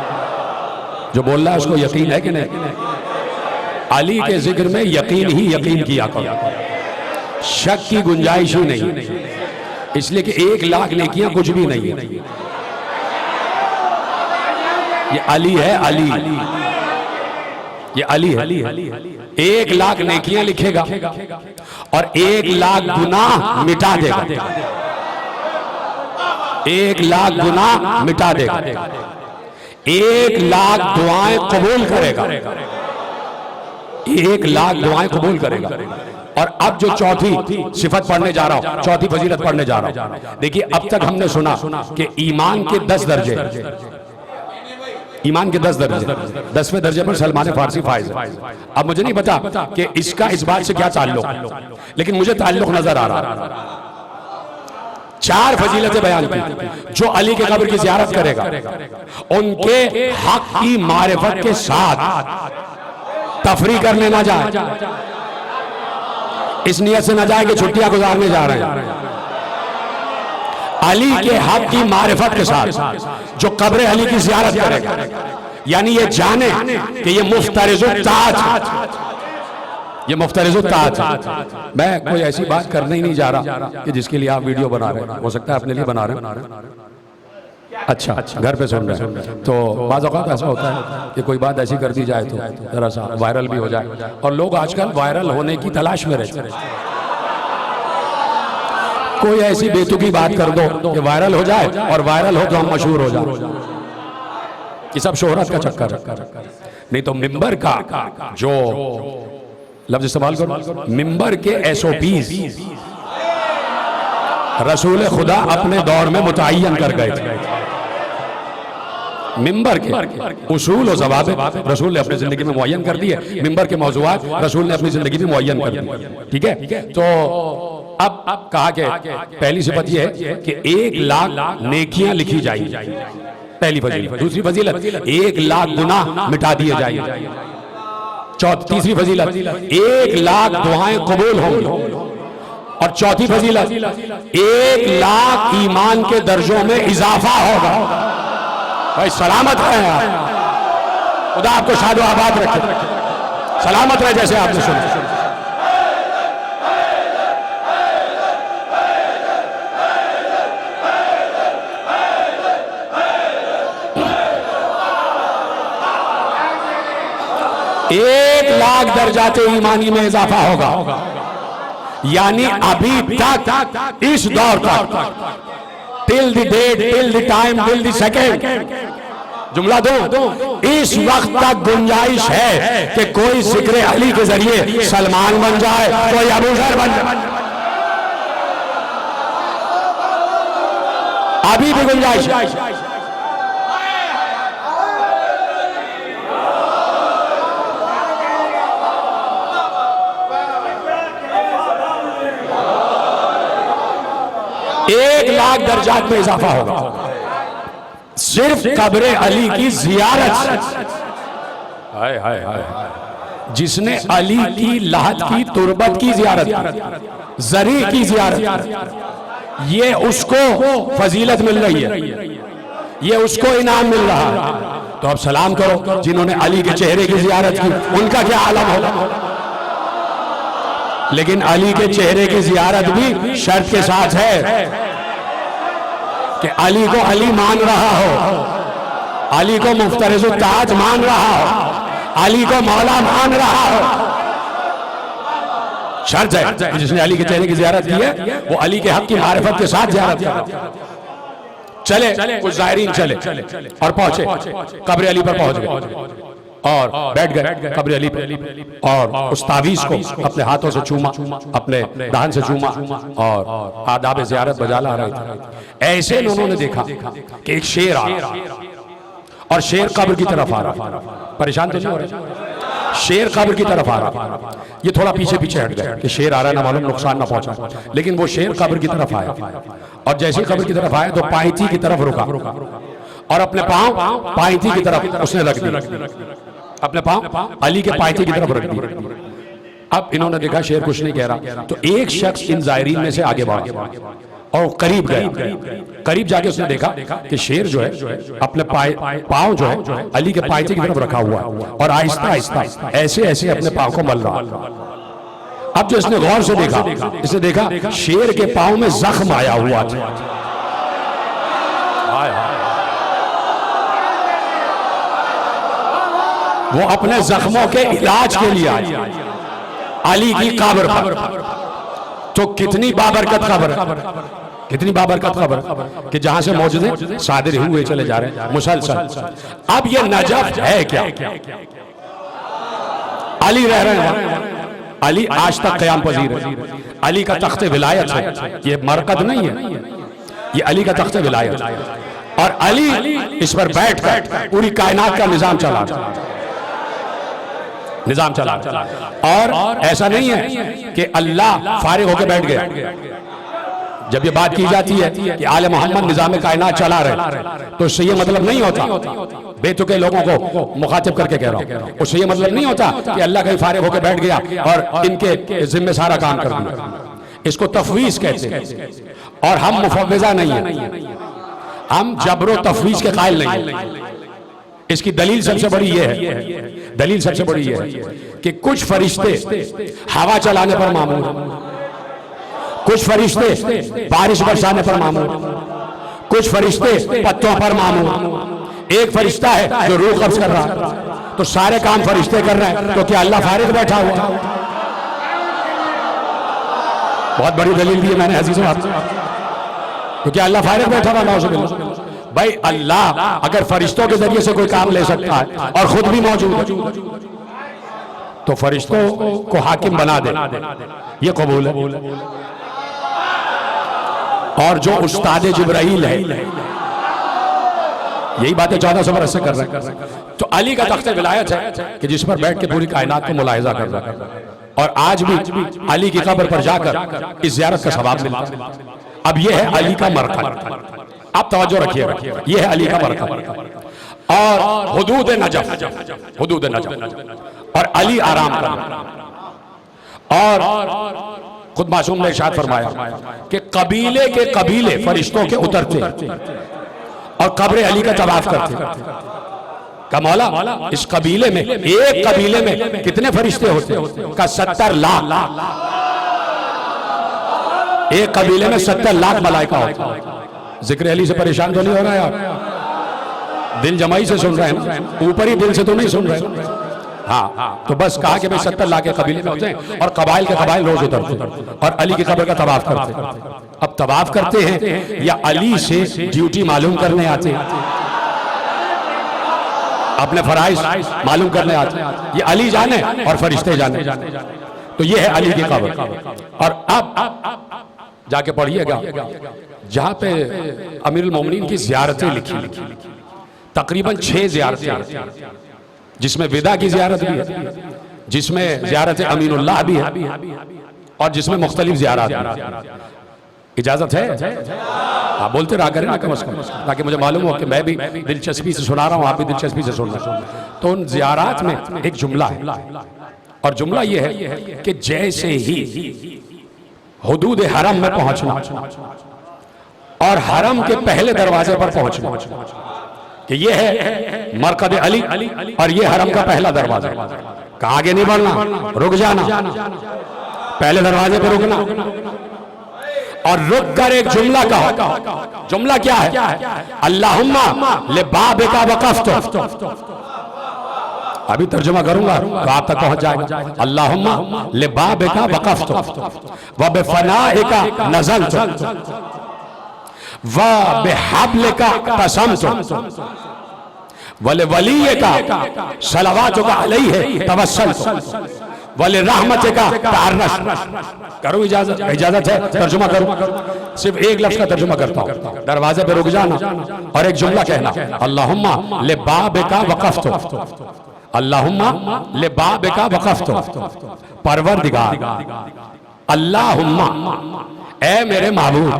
जो बोल रहा है उसको यकीन है कि नहीं? अली के जिक्र में यकीन ही यकीन किया करो, शक की गुंजाइश ही नहीं, इसलिए कि 1 लाख नेकियां कुछ भी नहीं है। ये अली है, अली, ये अली है। 1 लाख नेकियां लिखेगा और 1 लाख गुनाह मिटा देगा, 1 लाख गुनाह मिटा देगा, 1 लाख दुआएं कबूल करेगा, 1 लाख दुआएं कबूल करेगा। और अब जो चौथी सिफत पढ़ने जा रहा हूं, चौथी फजीलत पढ़ने जा रहा हूं। देखिए, अब तक हमने सुना कि ईमान के 10 दर्जे, ईमान के 10 दर्जे, 10वें दर्जे पर सलमान फारसी फाइज है। अब मुझे नहीं पता कि इसका इस बात से क्या ताल्लुक, लेकिन मुझे ताल्लुक नजर आ रहा है। 4 फजीलतें बयान की जो अली के कब्र की ज़ियारत करेगा, उनके हक की मारिफत के साथ तफरी करने ना जाए, इस नियत से ना जाए कि छुट्टियां गुजारने जा रहे हैं। अली के हक की मारिफत के साथ जो कब्र अली की ज़ियारत करेगा, यानी ये जाने कि ये मुफ्तरिज़ुत ताज, ये मुफ्तरिज़ुत ताज। मैं कोई ऐसी बात करने ही नहीं जा रहा कि जिसके लिए आप वीडियो बना रहे हैं, हो सकता है अपने लिए बना रहे हैं, अच्छा घर पे सुन रहे हैं। तो बाज़ औक़ात ऐसा होता है कि कोई बात ऐसी कर दी जाए तो जरा सा वायरल भी हो जाए, और लोग आजकल वायरल होने की तलाश में रहते हैं। कोई ऐसी बेतुकी बात कर दो कि वायरल हो जाए, और वायरल हो तो हम मशहूर हो जाए, ये सब शोहरत का चक्कर। नहीं तो मिंबर का जो लफ्ज़ इस्तेमाल करो, मिंबर के SOPs रसूल खुदा अपने दौर में मुतय्यन कर गए थे। मिंबर के उसूल और ज़वाबित रसूल ने अपनी जिंदगी में मुअय्यन कर दिए, मिंबर के मौज़ूआत रसूल ने अपनी जिंदगी में मुअय्यन कर दिए। ठीक है, तो अब कहा कि पहली सिफत यह है कि 1 लाख नेकियां लिखी जाएगी, पहली फजीलत। दूसरी फजीलत 1 लाख गुनाह मिटा दिए जाएंगे। तीसरी फजीलत 1 लाख दुआएं कबूल होंगी। और चौथी फजीलत 1 लाख ईमान के दर्जों में इजाफा होगा। भाई सलामत रहे आप, खुदा आपको शाद व आबाद रखे, सलामत रहे जैसे आपने सुना। एक 1 लाख दर्जाते ईमानी में इजाफा होगा, यानी अभी तक इस दौर तक, till the date, till the time, till the second, जुमला दो, इस वक्त तक गुंजाइश है कि कोई जिक्र अली के जरिए सलमान बन जाए, कोई अबू ज़र बन जाए, अभी भी गुंजाइश है। एक 1 लाख दर्जात में इजाफा होगा सिर्फ कब्र अली की जियारत से। हाय हाय हाय, जिसने अली की लाहत की तुरबत की जियारत की, जरी की जियारत, ये उसको फजीलत मिल रही है, ये उसको इनाम मिल रहा है। तो अब सलाम करो जिन्होंने अली के चेहरे की जियारत की, उनका क्या आलम होगा। लेकिन अली के चेहरे की जियारत भी शर्त के साथ है कि अली को अली मान रहा हो, अली को मुफ्तरिज़ ताज मान रहा हो, अली को मौला मान रहा हो। शर्त है जिसने अली के चेहरे की जियारत की है वो अली के हक की मारिफत के साथ जियारत करे। चले कुछ ज़ायरीन चले और पहुंचे, कब्र अली पर पहुंच गए और बैठ गए कब्र अली पर, और उस तावीज़ को अपने हाथों से चूमा, अपने दाहन से चूमा और आदाब ज़ियारत बजा ला रहे थे। ऐसे उन्होंने देखा कि एक शेर आ रहा और शेर कब्र की तरफ आ रहा। परेशान तो नहीं हो रहे? शेर कब्र की तरफ आ रहा। ये थोड़ा पीछे पीछे हट गया कि शेर आ रहा है, ना मालूम नुकसान ना पहुंचा, लेकिन वो शेर कब्र की तरफ आया और जैसे ही कब्र की तरफ आया तो पायती की तरफ रुका और अपने पांव पायती की तरफ उसने रख दिया, अपने पांव अली के पायती की तरफ रख दिया। अब इन्होंने देखा शेर कुछ नहीं कह रहा, तो एक शख्स इन ज़ायरीन में से आगे बढ़ गया और करीब गया। करीब जाके उसने देखा कि शेर जो है अपने पांव जो है अली के पायते की तरफ रखा हुआ है और आहिस्ता आहिस्ता ऐसे ऐसे अपने पांव को मल रहा। अब जो इसने गौर से देखा, इसने देखा शेर के पांव में जख्म आया हुआ था। वो अपने जख्मों के इलाज के लिए आए अली की कब्र पर। तो कितनी बाबरकत खबर, कितनी बाबरकत खबर कि जहां से मौजूदे सादिर हुए चले जा रहे हैं मुसलसल। अब ये नजफ है क्या? अली रह रहे हैं, अली आज तक क़याम पजीर है, अली का तख्ते विलायत है, ये मरकद नहीं है, ये अली का तख्ते विलायत है और अली इस पर बैठकर पूरी कायनात का निजाम चला, निजाम चला। और ऐसा नहीं है कि अल्लाह फारिग होकर बैठ गया। जब ये बात की जाती है कि आले मोहम्मद निजाम कायनात चला रहे, तो उससे ये मतलब नहीं होता, बेतुके लोगों को मुखातिब करके कह रहा हूं, उससे ये मतलब नहीं होता कि अल्लाह कहीं फारिग होकर बैठ गया और इनके जिम्मे सारा काम कर दिया। इसको तफवीज कहते हैं और हम मुफव्विज़ा नहीं है, हम जबरो तफवीज के कायल नहीं है। इसकी दलील सबसे बड़ी ये है, दलील सबसे बड़ी ये है कि कुछ फरिश्ते हवा चलाने पर मामूर, कुछ फरिश्ते बारिश बरसाने पर मामूर, कुछ फरिश्ते पत्तों पर मामूर, एक फरिश्ता है जो रूह कब्ज कर रहा है। तो सारे काम फरिश्ते कर रहे हैं, तो क्या अल्लाह फारिग बैठा हुआ? बहुत बड़ी दलील दी है मैंने अजीजों आपको, तो क्या अल्लाह फारिग बैठा हुआ? भाई अल्लाह अगर फरिश्तों के जरिए से कोई काम ले सकता है और खुद भी मौजूद है, तो फरिश्तों को हाकिम बना दे, ये कबूल है। और जो उस्ताद जिब्राइल है, यही बातें 1400 बरस से कर रहे हैं, तो अली का तख्ते विलायत है कि जिस पर बैठ के पूरी कायनात को मुलाहिजा कर रहा है। और आज भी अली की कब्र पर जाकर इस ज़ियारत का सवाब मिलता है। अब यह है अली का मरकज, आप तवज्जो रखिएगा, यह है अली का मरकज और हुदूद नजफ, हुदूद नजफ और अली आराम करना। और खुद मासूम ने इरशाद फरमाया कि कबीले के कबीले फरिश्तों के उतरते और कब्र अली का तवाफ करते। का मौला इस कबीले में, एक कबीले में कितने फरिश्ते होते? का 70 लाख। एक कबीले में 70 लाख मलाइका होते। जिक्र अली से परेशान तो नहीं हो रहा है आप? दिल जमाई से सुन रहे हैं, ऊपरी दिल से तो नहीं सुन रहे? हाँ, तो बस कहा कि भाई 70 लाख के कबीले में होते हैं और कबाइल के कबाइल रोज उतरते और अली की कब्र का तवाफ करते। अब तवाफ करते हैं या अली से ड्यूटी मालूम करने आते हैं, अपने फराइज मालूम करने आते हैं? ये अली जाने और फरिश्ते जाने। तो ये है अली की कब्र। और अब जाके पढ़िएगा जहां पे अमीरुल मोमिनीन की ज़ियारतें लिखी, तकरीबन 6 ज़ियारतें, जिसमें विदा की ज़ियारत भी है, जिसमें ज़ियारत अमीनुल्लाह भी है और जिसमें मुख्तलिफ ज़ियारत भी। इजाजत है? आप बोलते रहा करें ना कम से कम, ताकि मुझे मालूम हो कि मैं भी दिलचस्पी से सुना रहा हूँ, आप भी दिलचस्पी से सुन रहे हैं। तो उन ज़ियारत में एक जुमला है और जुमला ये है कि जैसे ही हुदूद हरम में पहुंचना, और हरम के पहले दरवाजे पर पहुंचना कि ये है मरकद अली और ये हरम का पहला दरवाजा। का आगे नहीं बढ़ना, रुक जाना, पहले दरवाजे पर रुकना और रुक कर एक जुमला कहो। जुमला क्या है? अल्लाहुम्मा ले बाबिका वक़फ़्तु। अभी तर्जुमा करूंगा तो आप तक पहुंच जाएगा। अल्लाहुम्मा ले बाबिका वक़फ़्तु व बिफ़नाइका नज़लतु व बिहब्लिका तसमतु वले वलीका सलवातुका अलैहि तवस्सलतु वले रहमतिका तारनश। करो इजाजत, इजाजत है तर्जुमा करूं? सिर्फ एक लफ्ज का तर्जुमा करता हूं। दरवाजे पे रुक जाना और एक जुमला कहना, अल्लाहुम्मा ले बाबिका वक़फ़्तु। अल्लाहुम्मा ले बाबिका वक़फ़्तु। परवरदिगार, अल्लाहुम्मा ए मेरे महबूब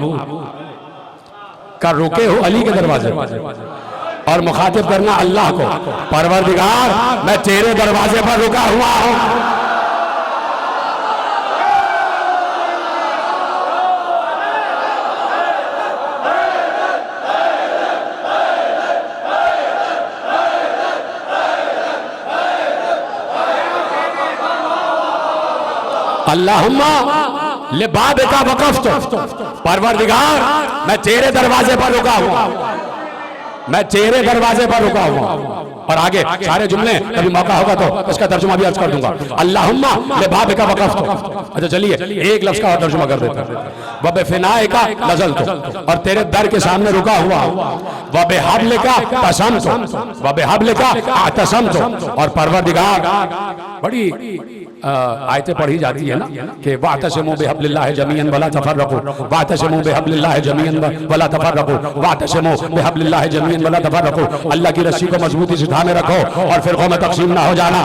का रुके हो अली के दरवाजे और मुखातिब करना अल्लाह को, परवरदिगार मैं तेरे दरवाजे पर रुका हुआ हूं। अल्लाहुम्मा ले बाबिका वक़फ़्तु। परवरदिगार मैं तेरे दरवाजे पर रुका हुआ, मैं तेरे दरवाजे पर रुका हुआ। और आगे सारे जुमले कभी मौका होगा तो इसका तर्जुमा भी अर्ज कर दूंगा। अल्लाहुम्मा ले बाबिका वक़फ़्तु। अच्छा चलिए एक लफ्ज का तर्जुमा कर देता हूं। व बिफ़नाइका नज़लतु, और तेरे दर के सामने रुका हुआ। व बिहब्लिका तसमतु, व बिहब्लिका अतसमतु। और परवरदिगार, बड़ी आयतें पढ़ी जाती है ना कि वातसिमू बिहब्लिल्लाहि जमीअन वला तफर्रकू, वातसिमू बिहब्लिल्लाहि जमीअन वला तफर्रकू, वातसिमू बिहब्लिल्लाहि जमीअन वला तफर्रकू। अल्लाह की रस्सी को मजबूती से थामे रखो और फिरकों में तकसीम ना हो जाना।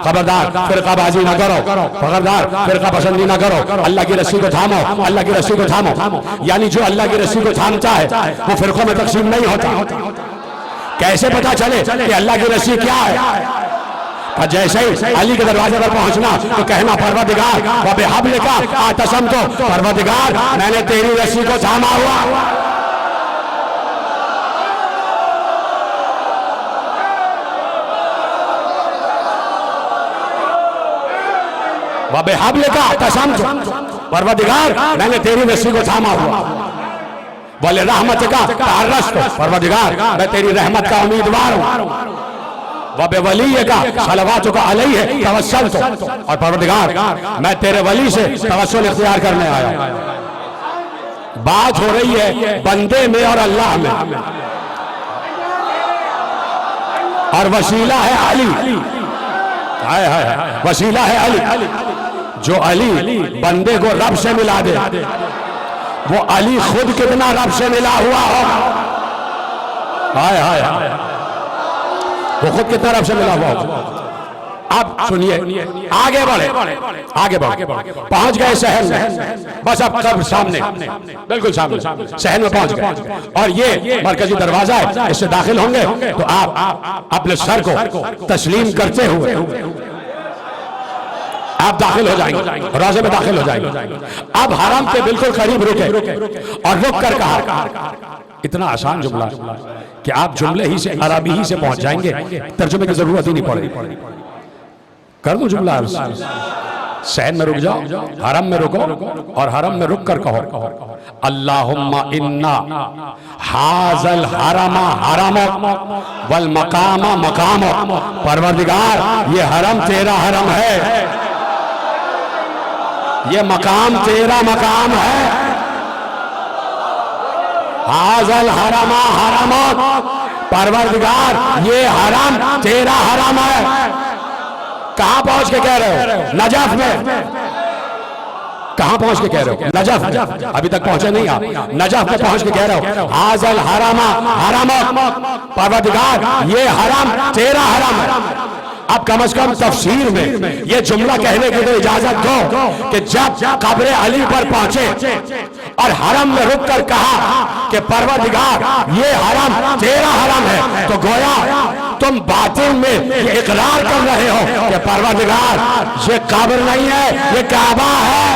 खबरदार फिरकाबाजी ना करो, खबरदार फिरका पसंदी ना करो। अल्लाह की रस्सी को थामो, अल्लाह की रस्सी को थामो। यानी जो अल्लाह की रस्सी को थामता है वो फिरकों में तकसीम नहीं होता। कैसे पता चले कि अल्लाह की रस्सी क्या है? और जैसे ही अली के दरवाजे पर पहुंचना तो कहना, परवरदिगार व बिहब्लिका अतसमतु, परवरदिगार मैंने तेरी रस्सी को थामा हुआ। व बिहब्लिका अतसमतु, परवरदिगार मैंने तेरी रस्सी को थामा हुआ। वले रहमतिका तारनशतु, परवरदिगार मैं तेरी रहमत का उम्मीदवार हूं। वबे वली का सलवातुका अलैहि तवस्सलतु, और परवरदिगार मैं तेरे वली से तवस्सुल इख्तियार करने आया। बात हो रही है बंदे में और अल्लाह में, और वसीला है अली। हाय हाय, वसीला है अली। जो अली बंदे को रब से मिला दे, वो अली खुद कितना रब से मिला हुआ हो। हाय हाय हाय, वो खुद कितना रब से मिला हुआ होगा। अब सुनिए, आगे बढ़े, आगे बढ़े, पहुंच गए शहर में। बस अब कब सामने, बिल्कुल सामने शहर में पहुंच गए और ये मरकजी दरवाजा है, इससे दाखिल होंगे तो आप अपने सर को तस्लीम करते हुए आप दाखिल हो जाएंगे, रोजे में दाखिल हो जाएंगे। अब हरम के बिल्कुल करीब रुके और रुक कर कहा, इतना आसान जुमला कि आप जुमले ही से, अरबी ही से पहुंच जाएंगे, तर्जुमे की जरूरत ही नहीं पड़ेगी। कर दो जुमला, शहर में रुक जाओ, हरम में रुको और हरम में रुक कर कहो, अल्लाहुम्मा इन्ना हाज़ल हरमा हरम वल मकामा मकाम। परवरदिगार ये हरम तेरा हरम है, ये मकाम तेरा मकाम है। हाज़ल हरमा हरम, परवरदिगार ये हरम तेरा हरम है। कहां पहुंच के कह रहे हो? नजफ में। कहां पहुंच के कह रहे हो? नजफ। अभी तक पहुंचे नहीं आप, नजफ में पहुंच के कह रहे हो हाज़ल हरमा हरम, परवरदिगार ये हरम तेरा हरम है। अब कम से कम तफसीर में ये जुमला कहने की तो इजाजत दो कि जब कब्र अली पर पहुंचे और हरम में रुक कर कहा कि परवरदिगार ये हरम तेरा हरम है, तो गोया तुम बातिन में ये इकरार कर रहे हो कि परवरदिगार ये कब्र नहीं है, ये काबा है।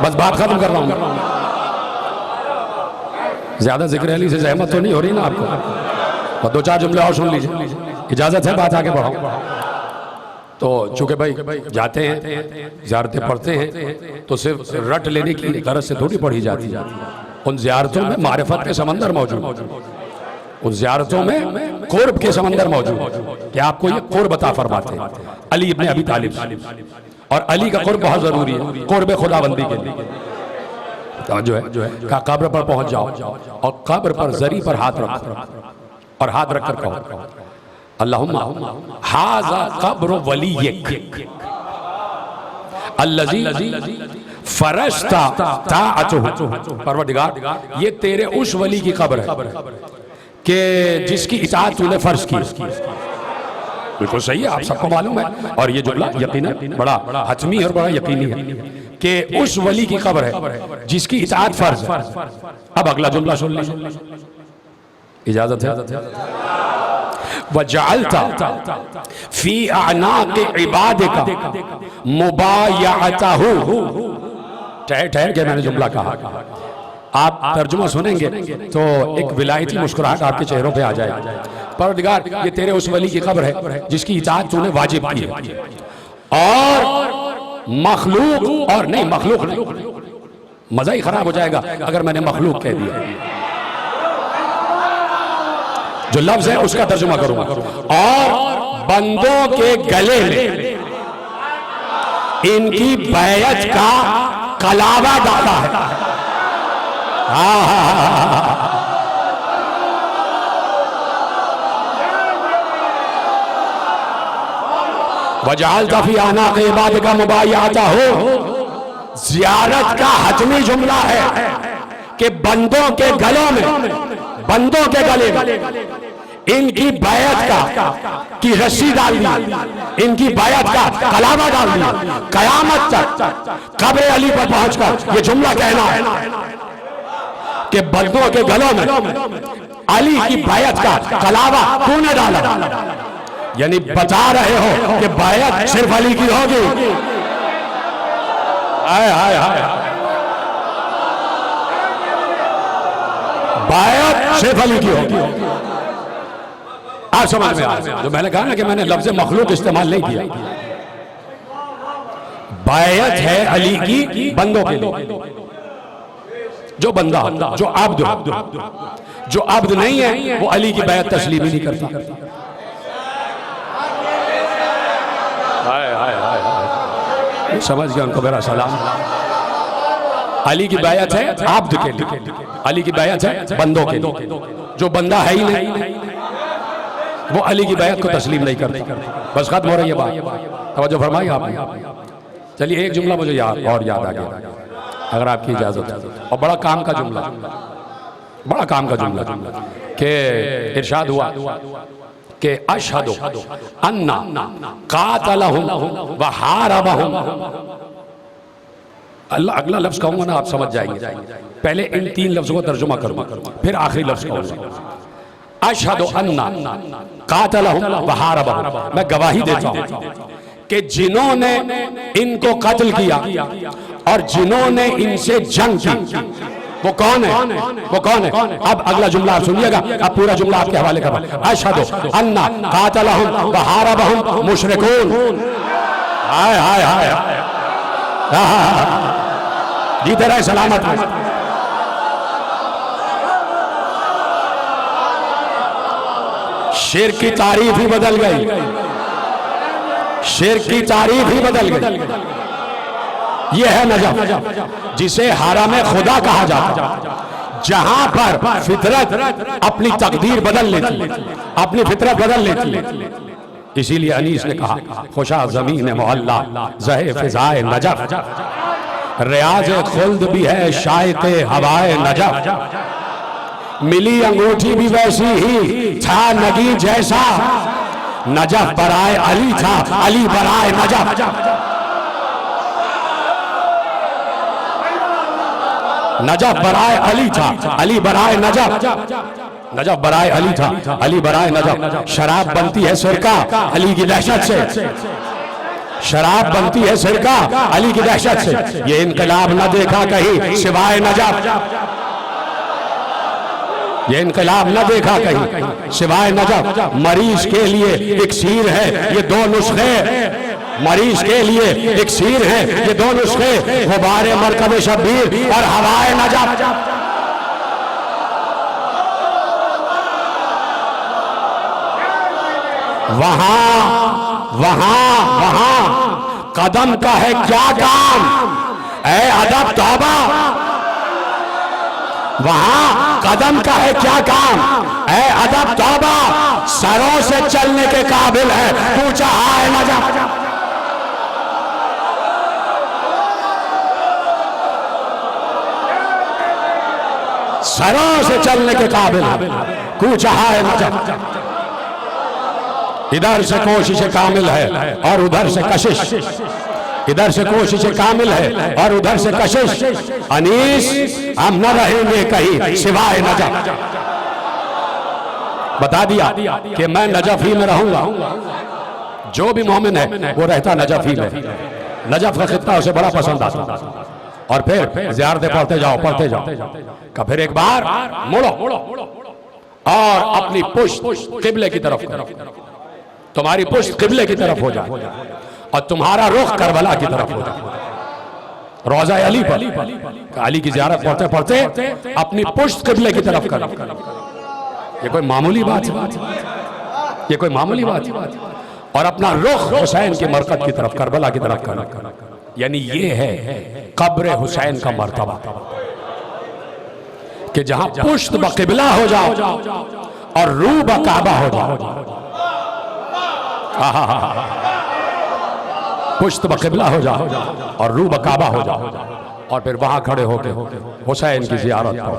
बस बात खत्म कर रहा हूं। ज्यादा जिक्र अली से जहमत तो नहीं हो रही ना आपको? और दो चार जुमले और सुन लीजिए, इजाजत है बात आगे बढ़ाऊं। तो चूंकि भाई जाते हैं ज़ियारतें पढ़ते हैं तो सिर्फ रट लेने की गरज से थोड़ी पढ़ी जाती है। उन ज़ियारतों में मारिफत के समंदर मौजूद, उन ज़ियारतों में कुर्ब के समंदर मौजूद कि आपको ये कुर्ब अता फरमाते हैं अली इब्ने अबी तालिब। और अली का कुर्ब बहुत ज़रूरी है कुर्ब खुदाबंदी के लिए। तो जो है का कब्र पर पहुंच जाओ और कब्र पर जरी पर हाथ रखो और हाथ रखकर कहो अल्लाहुम्मा हाज़ा कब्र वलियक अल्लज़ी फरश्ता ताअतुहु। परवरदिगार ये तेरे उस वली की कब्र है कि जिसकी इताअत तूने फर्ज की। बिल्कुल सही है, आप सबको मालूम है। और ये जुमला यकीनन बड़ा हतमी और बड़ा यकीनी है कि उस वली की कब्र है जिसकी इताअत फर्ज है। अब अगला जुमला सुन लीजिए, इजाजत है। वजअलता फी अनाक़ि इबादिका मुबायअतहु। ठहर के मैंने जुमला कहा, आप तर्जुमा सुनेंगे तो एक विलायती मुस्कुराहट आपके चेहरों पे आ जाएगी। परवरदिगार ये तेरे उस वली की कब्र है जिसकी इताअत तूने वाजिब की है। और मखलूक और नहीं, मखलूक नहीं, मजा ही खराब हो जाएगा अगर मैंने मखलूक कह दिया। जो लफ्ज है उसका तर्जुमा करूंगा। और बंदों के गले में इनकी बैयत का कलावा डाला है। वजअलता फी अनाक़ि इबादिका मुबायअतहु। ज़ियारत का हतमी जुमला है कि बंदों के गलों में, बंदों के गले में इनकी बैयत का की रस्सी डाल दी, इनकी बैयत का कलावा डाल दिया। कयामत तक कब्र अली पर पहुंचकर ये जुमला कहना है कि बंदों के गलों में अली की बैयत का कलावा तूने डाला। यानी बता रहे हो कि बैयत सिर्फ अली की होगी। हाय हाय हाय, बैयत सिर्फ अली की होगी। आप समझ में आ रहा है जो मैंने कहा ना कि मैंने लफ्ज़ मखलूक इस्तेमाल नहीं किया। बैयत है अली की बंदों के लिए। जो बंदा, जो अब्द नहीं है वो अली की बैयत तस्लीम ही नहीं करता। हाय हाय हाय, समझ गया उनको मेरा सलाम। अली की बैयत है अब्द के लिए, अली की बैयत है बंदों के लिए। जो बंदा है ही नहीं वो अली की बैयत को तस्लीम नहीं करता। बस खत्म हो रही है बात। तवज्जो फरमाइए आपने। चलिए एक जुमला मुझे याद आ गया अगर आपकी इजाजत है, और बड़ा काम का जुमला, बड़ा काम का जुमला कि इरशाद हुआ कि अशहदु अन्ना कातलहुम व हारबहुम। अल्लाह अगला लफ्ज कहूंगा ना आप समझ जाएंगे। पहले इन तीन लफ्जों को तर्जुमा करूंगा फिर आखिरी लफ्ज कहूंगा। अशहदु अन्ना कातलहुम व हारबहुम। मैं गवाही देता हूं कि जिन्होंने इनको कत्ल किया और जिन्होंने इनसे जंग की वो कौन है? वो कौन है? अब अगला जुमला आप सुनिएगा, अब पूरा जुमला आपके हवाले कर रहा हूं। अशहदु अन्ना कातलहुम व हारबहुम मुशरिकून। हाय हाय हाय, जीते रहे सलामत में। शेर की तारीफ ही बदल गई, शेर की तारीफ ही बदल गई। यह है नजफ जिसे हरम खुदा कहा जाता, जहां पर फितरत अपनी तकदीर बदल लेती, अपनी फितरत बदल लेती। इसीलिए अनीस ने कहा खुशा जमीन मोहल्ला ज़हे फिज़ाए नजफ, रियाज खुल्द भी है शायक़े हवाए नजफ। मिली अंगूठी भी वैसी ही था नगी जैसा, नजफ बराए अली था अली बराए नजफ। नजफ बराए अली था अली बराए नजफ, नजफ बराए अली था अली बराए नजफ। शराब बनती है सिरका अली की दहशत से, शराब बनती है सिरका अली की दहशत से। ये इनकलाब न देखा कहीं सिवाय नजफ, ये इनकलाब न देखा कहीं सिवाय नजफ। मरीज के लिए इक्सीर है ये दो नुस्खे, मरीज के लिए इक्सीर है ये दो नुस्खे, गुबारे मरकब शब्बीर और हवाए नजफ। वहां वहां वहां कदम का है क्या काम, ऐ अदब तौबा। वहां कदम का है क्या काम, ऐ अदब तौबा। सरों से चलने के काबिल है पूछा हाय नजफ। सरों से चलने के काबिल है कूचा है नजफ। इधर से कोशिश कामिल है और उधर से कशिश, इधर से कोशिश कामिल है और उधर से कशिश। अनीस हम न रहेंगे कहीं सिवाय नजफ। बता दिया कि मैं नजफ ही में रहूंगा। जो भी मोमिन है वो रहता नजफ ही में। नजफ का खित्ता उसे बड़ा पसंद आता। और फिर ज़ियारतें पढ़ते जाओ का फिर एक बार मुड़ो और अपनी पुश्त किबले की तरफ करो। तुम्हारी पुश्त किबले की तरफ हो जाए और तुम्हारा रुख करबला की तरफ हो जाए। रोजा अली पर अली की ज़ियारत पढ़ते पढ़ते अपनी पुश्त किबले की तरफ करो। ये कोई मामूली बात है? ये कोई मामूली बात है? और अपना रुख हुसैन की मरकत की तरफ, करबला की तरफ करो। यानी ये है कब्र हुसैन का मर्तबा कि जहां पुश्त बकिबला हो जाओ और रूह बकाबा हो जाओ। पुश्त बकिबला हो जाओ और रूह बकाबा हो जाओ और फिर वहां खड़े होके हुसैन की ज़ियारत करो।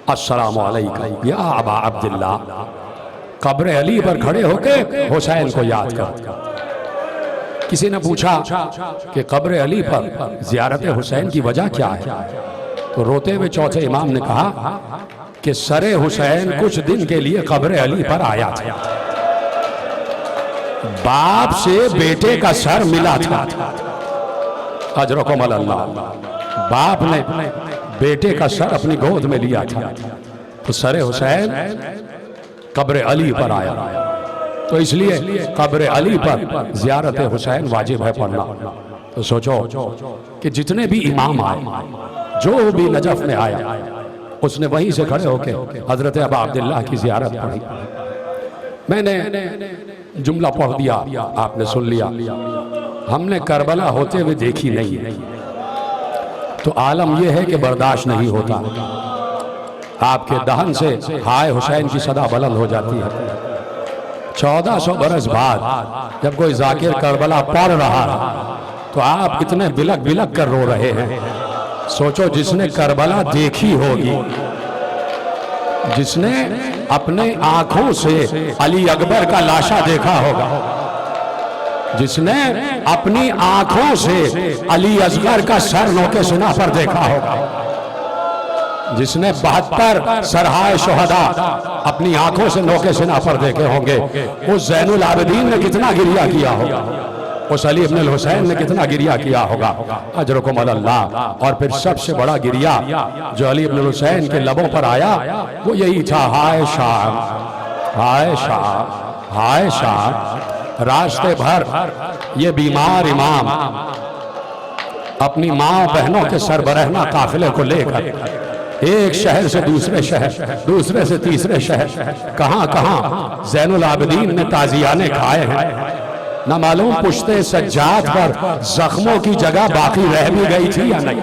अस्सलामु अलैकुम या अबा अब्दुल्लाह। कब्र अली पर खड़े होके हुसैन को याद करो। किसी ने पूछा कि कब्र अली पर ज़ियारत हुसैन की वजह क्या है, तो रोते हुए चौथे इमाम ने कहा कि सरे हुसैन कुछ दिन के लिए कब्र अली पर आया था। बाप से बेटे का सर मिला था। अजरकुम अल्लाह। बाप ने बेटे का सर अपनी गोद में लिया था, तो सरे हुसैन कब्र अली पर आया। तो इसलिए कब्र अली पर ज़ियारत हुसैन वाजिब है पढ़ना। तो सोचो कि जितने भी इमाम आए, जो भी नजफ में आया, उसने वहीं से खड़े होके हजरत अबा अब्दुल्लाह की ज़ियारत पढ़ी। मैंने जुमला पढ़ दिया, आपने सुन लिया। हमने करबला होते हुए देखी नहीं, तो आलम यह है कि बर्दाश्त नहीं होता। आपके दहन से हाय हुसैन की सदा बुलंद हो जाती है। 1400 बरस बाद जब कोई जाकिर करबला पढ़ रहा है तो आप इतने बिलक बिलक कर रो रहे हैं। सोचो जिसने करबला देखी होगी, जिसने अपने आंखों से अली अकबर का लाशा देखा होगा, जिसने अपनी आंखों से अली असगर का सर नोके सिना पर देखा होगा, जिसने 72 सरहाए शुहदा अपनी आंखों से नोके सिना पर देखे होंगे, उस ज़ैनुल आबिदीन ने कितना गिरिया किया होगा, उस अली इब्न हुसैन ने कितना गिरिया किया होगा। अजरकुम अल्लाह। और फिर सबसे बड़ा गिरिया जो अली इब्न हुसैन के लबों पर आया वो यही था, हाय शाह, हाय शाह, हाय शाह। रास्ते भर ये बीमार इमाम अपनी माँ बहनों के सरबराहना काफिले को लेकर एक शहर से दूसरे शहर, दूसरे से तीसरे शहर, कहां कहां ज़ैनुल आबिदीन ने ताजियाने खाए हैं। न मालूम पुश्ते सज्जाद पर जख्मों की जगह बाकी रह भी गई थी या नहीं।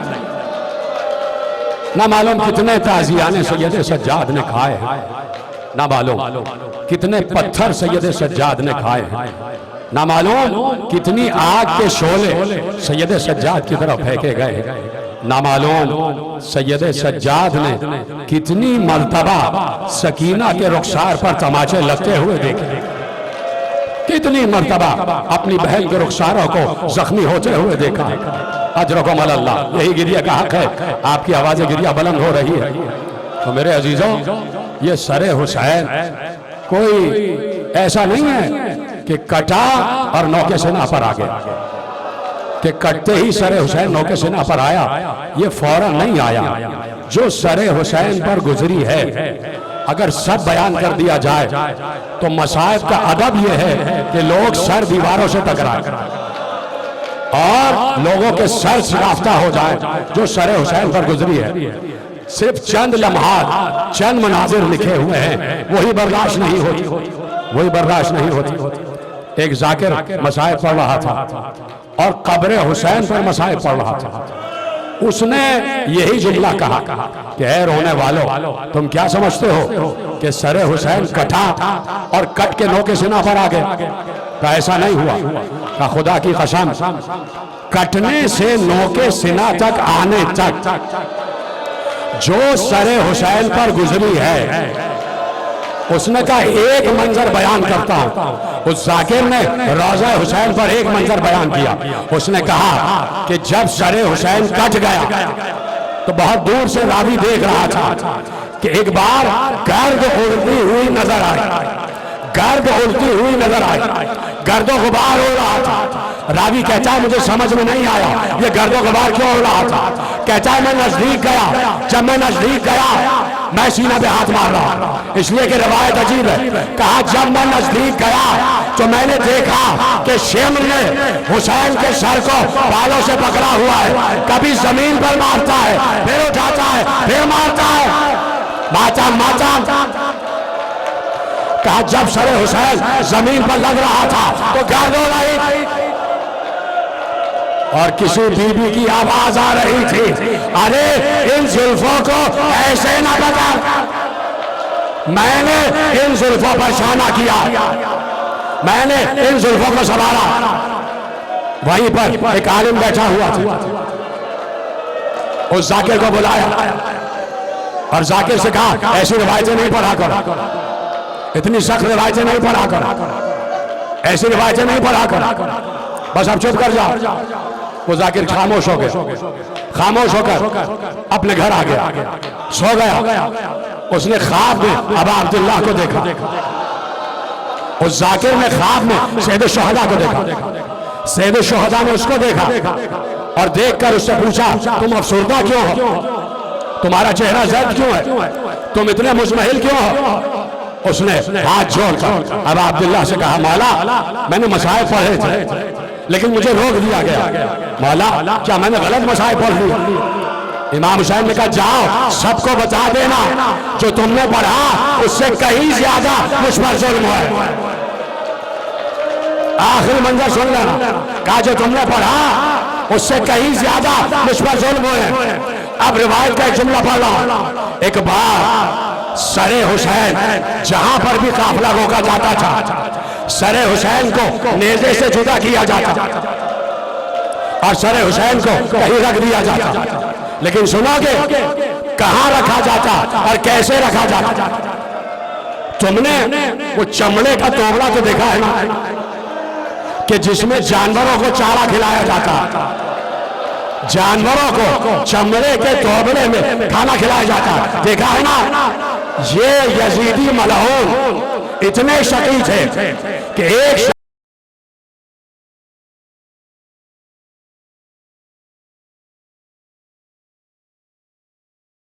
न मालूम कितने ताजियाने सैयद सज्जाद ने खाए हैं, न मालूम कितने पत्थर सैयद सज्जाद ने खाए हैं, न मालूम कितनी आग के शोले सैयद सज्जाद की तरफ फेंके गए, न मालूम सैयद सज्जाद ने कितनी मर्तबा सकीना के रुखसार पर तमाचे लगते हुए देखे, कितनी मर्तबा अपनी बहन के रुखसारों को जख्मी होते हुए देखा। अजरकुम अल्लाह। यही गिरिया का हक है, आपकी आवाज़ें गिरिया बुलंद हो रही है। तो मेरे अजीजों, ये सरे हुसैन कोई ऐसा नहीं है कि कटा और नौके सेना पर आ गया, कि कटते ही सरे हुसैन नौके सेना पर आया। ये फौरन नहीं आया, जो सरे हुसैन पर गुजरी है अगर सब बयान कर दिया जाए तो मसाइब का अदब यह है कि लोग सर दीवारों से टकराए और लोगों के सर शिराफ्ता हो जाए जो सरे हुसैन पर गुजरी है। सिर्फ चंद लम्हात, चंद मनाजिर लिखे हुए हैं, वही बर्दाश्त नहीं होती, वही बर्दाश्त नहीं होती। एक जाकिर मसाइब पढ़ रहा था और कब्र हुसैन पर मसाइब पढ़ रहा था। उसने यही जुमला कहा कि ऐ रोने वालों, तुम क्या समझते हो कि सरे हुसैन कटा और कट के नौके सिना पर आ गए? का ऐसा नहीं हुआ। का खुदा की कसम, कटने से नौके सिना तक आने तक जो सरे हुसैन पर गुजरी है, उसने कहा एक मंजर बयान करता हूं। उस जाकिर ने रोज़ा हुसैन पर एक मंजर बयान किया। उसने कहा कि जब सरे हुसैन कट गया तो बहुत दूर से रावी देख रहा था कि एक बार गर्द उड़ती हुई नजर आई, गर्द उड़ती हुई नजर आई, गर्दो गुबार उड़ रहा था। रावी कहता है मुझे समझ में नहीं आया ये गर्दो गुबार क्यों उड़ रहा था। कहता है मैं नजदीक गया, जब मैं नजदीक गया मैं सीना पे हाथ मार रहा, इसलिए कि रवायत अजीब है। कहा जब मैं नजदीक गया तो मैंने देखा कि शिमर ने हुसैन के सर को बालों से पकड़ा हुआ है, कभी जमीन पर मारता है, फिर उठाता है, फिर मारता है, मातम मातम। कहा जब सरे हुसैन जमीन पर लग रहा था तो गर्द हो रही और किसी बीबी की आवाज आ रही थी, अरे इन जुल्फों को ऐसे ना बता। मैंने इन जुल्फों पर शाना किया, मैंने इन जुल्फों को संभाला। वहीं पर एक आलिम बैठा हुआ था, उस जाकिर को बुलाया और जाकिर से कहा ऐसी रिवायतें नहीं पढ़ा करो, इतनी सख्त रिवायतें नहीं पढ़ा करो, ऐसी रिवायतें नहीं पढ़ा करो, बस अब चुप कर जाओ। वो जाकिर खामोश हो गया, खामोश होकर अपने घर आ गया, सो गया। उसने ख्वाब में अबा अब्दुल्लाह को देखा, उस जाकिर ने ख्वाब में सैयद शुहदा को देखा। सैयद शुहदा ने उसको देखा और देखकर उससे पूछा तुम अफसरदा क्यों हो, तुम्हारा चेहरा जर्द क्यों है, तुम इतने मुजमहिल क्यों हो। उसने हाथ जोड़कर अबा अब्दुल्लाह से कहा मौला मैंने मसाइब पढ़े थे लेकिन मुझे रोक दिया गया। मौला क्या मैंने गलत मसाइब पढ़ ली? इमाम हुसैन ने कहा जाओ सबको बता देना जो तुमने पढ़ा उससे कहीं ज्यादा मुझ पर जुल्म है। आखिरी मंजर सुन लेना, कहा जो तुमने पढ़ा उससे कहीं ज्यादा मुझ पर जुल्म है। अब रिवायत का एक जुमला पढ़ रहा। एक बार सरे हुसैन जहां पर भी काफिला रोका जाता था, सरे हुसैन को नेज़े से जुदा किया जाता और सरे हुसैन को कहीं रख दिया जाता। लेकिन सुनोगे कहां रखा जाता और कैसे रखा जाता? तुमने वो चमड़े का तोबड़ा तो देखा है ना कि जिसमें जानवरों को चारा खिलाया जाता, जानवरों को चमड़े के तोबड़े में खाना खिलाया जाता, देखा है ना। ये यजीदी मलऊन इतने शकी थे कि एक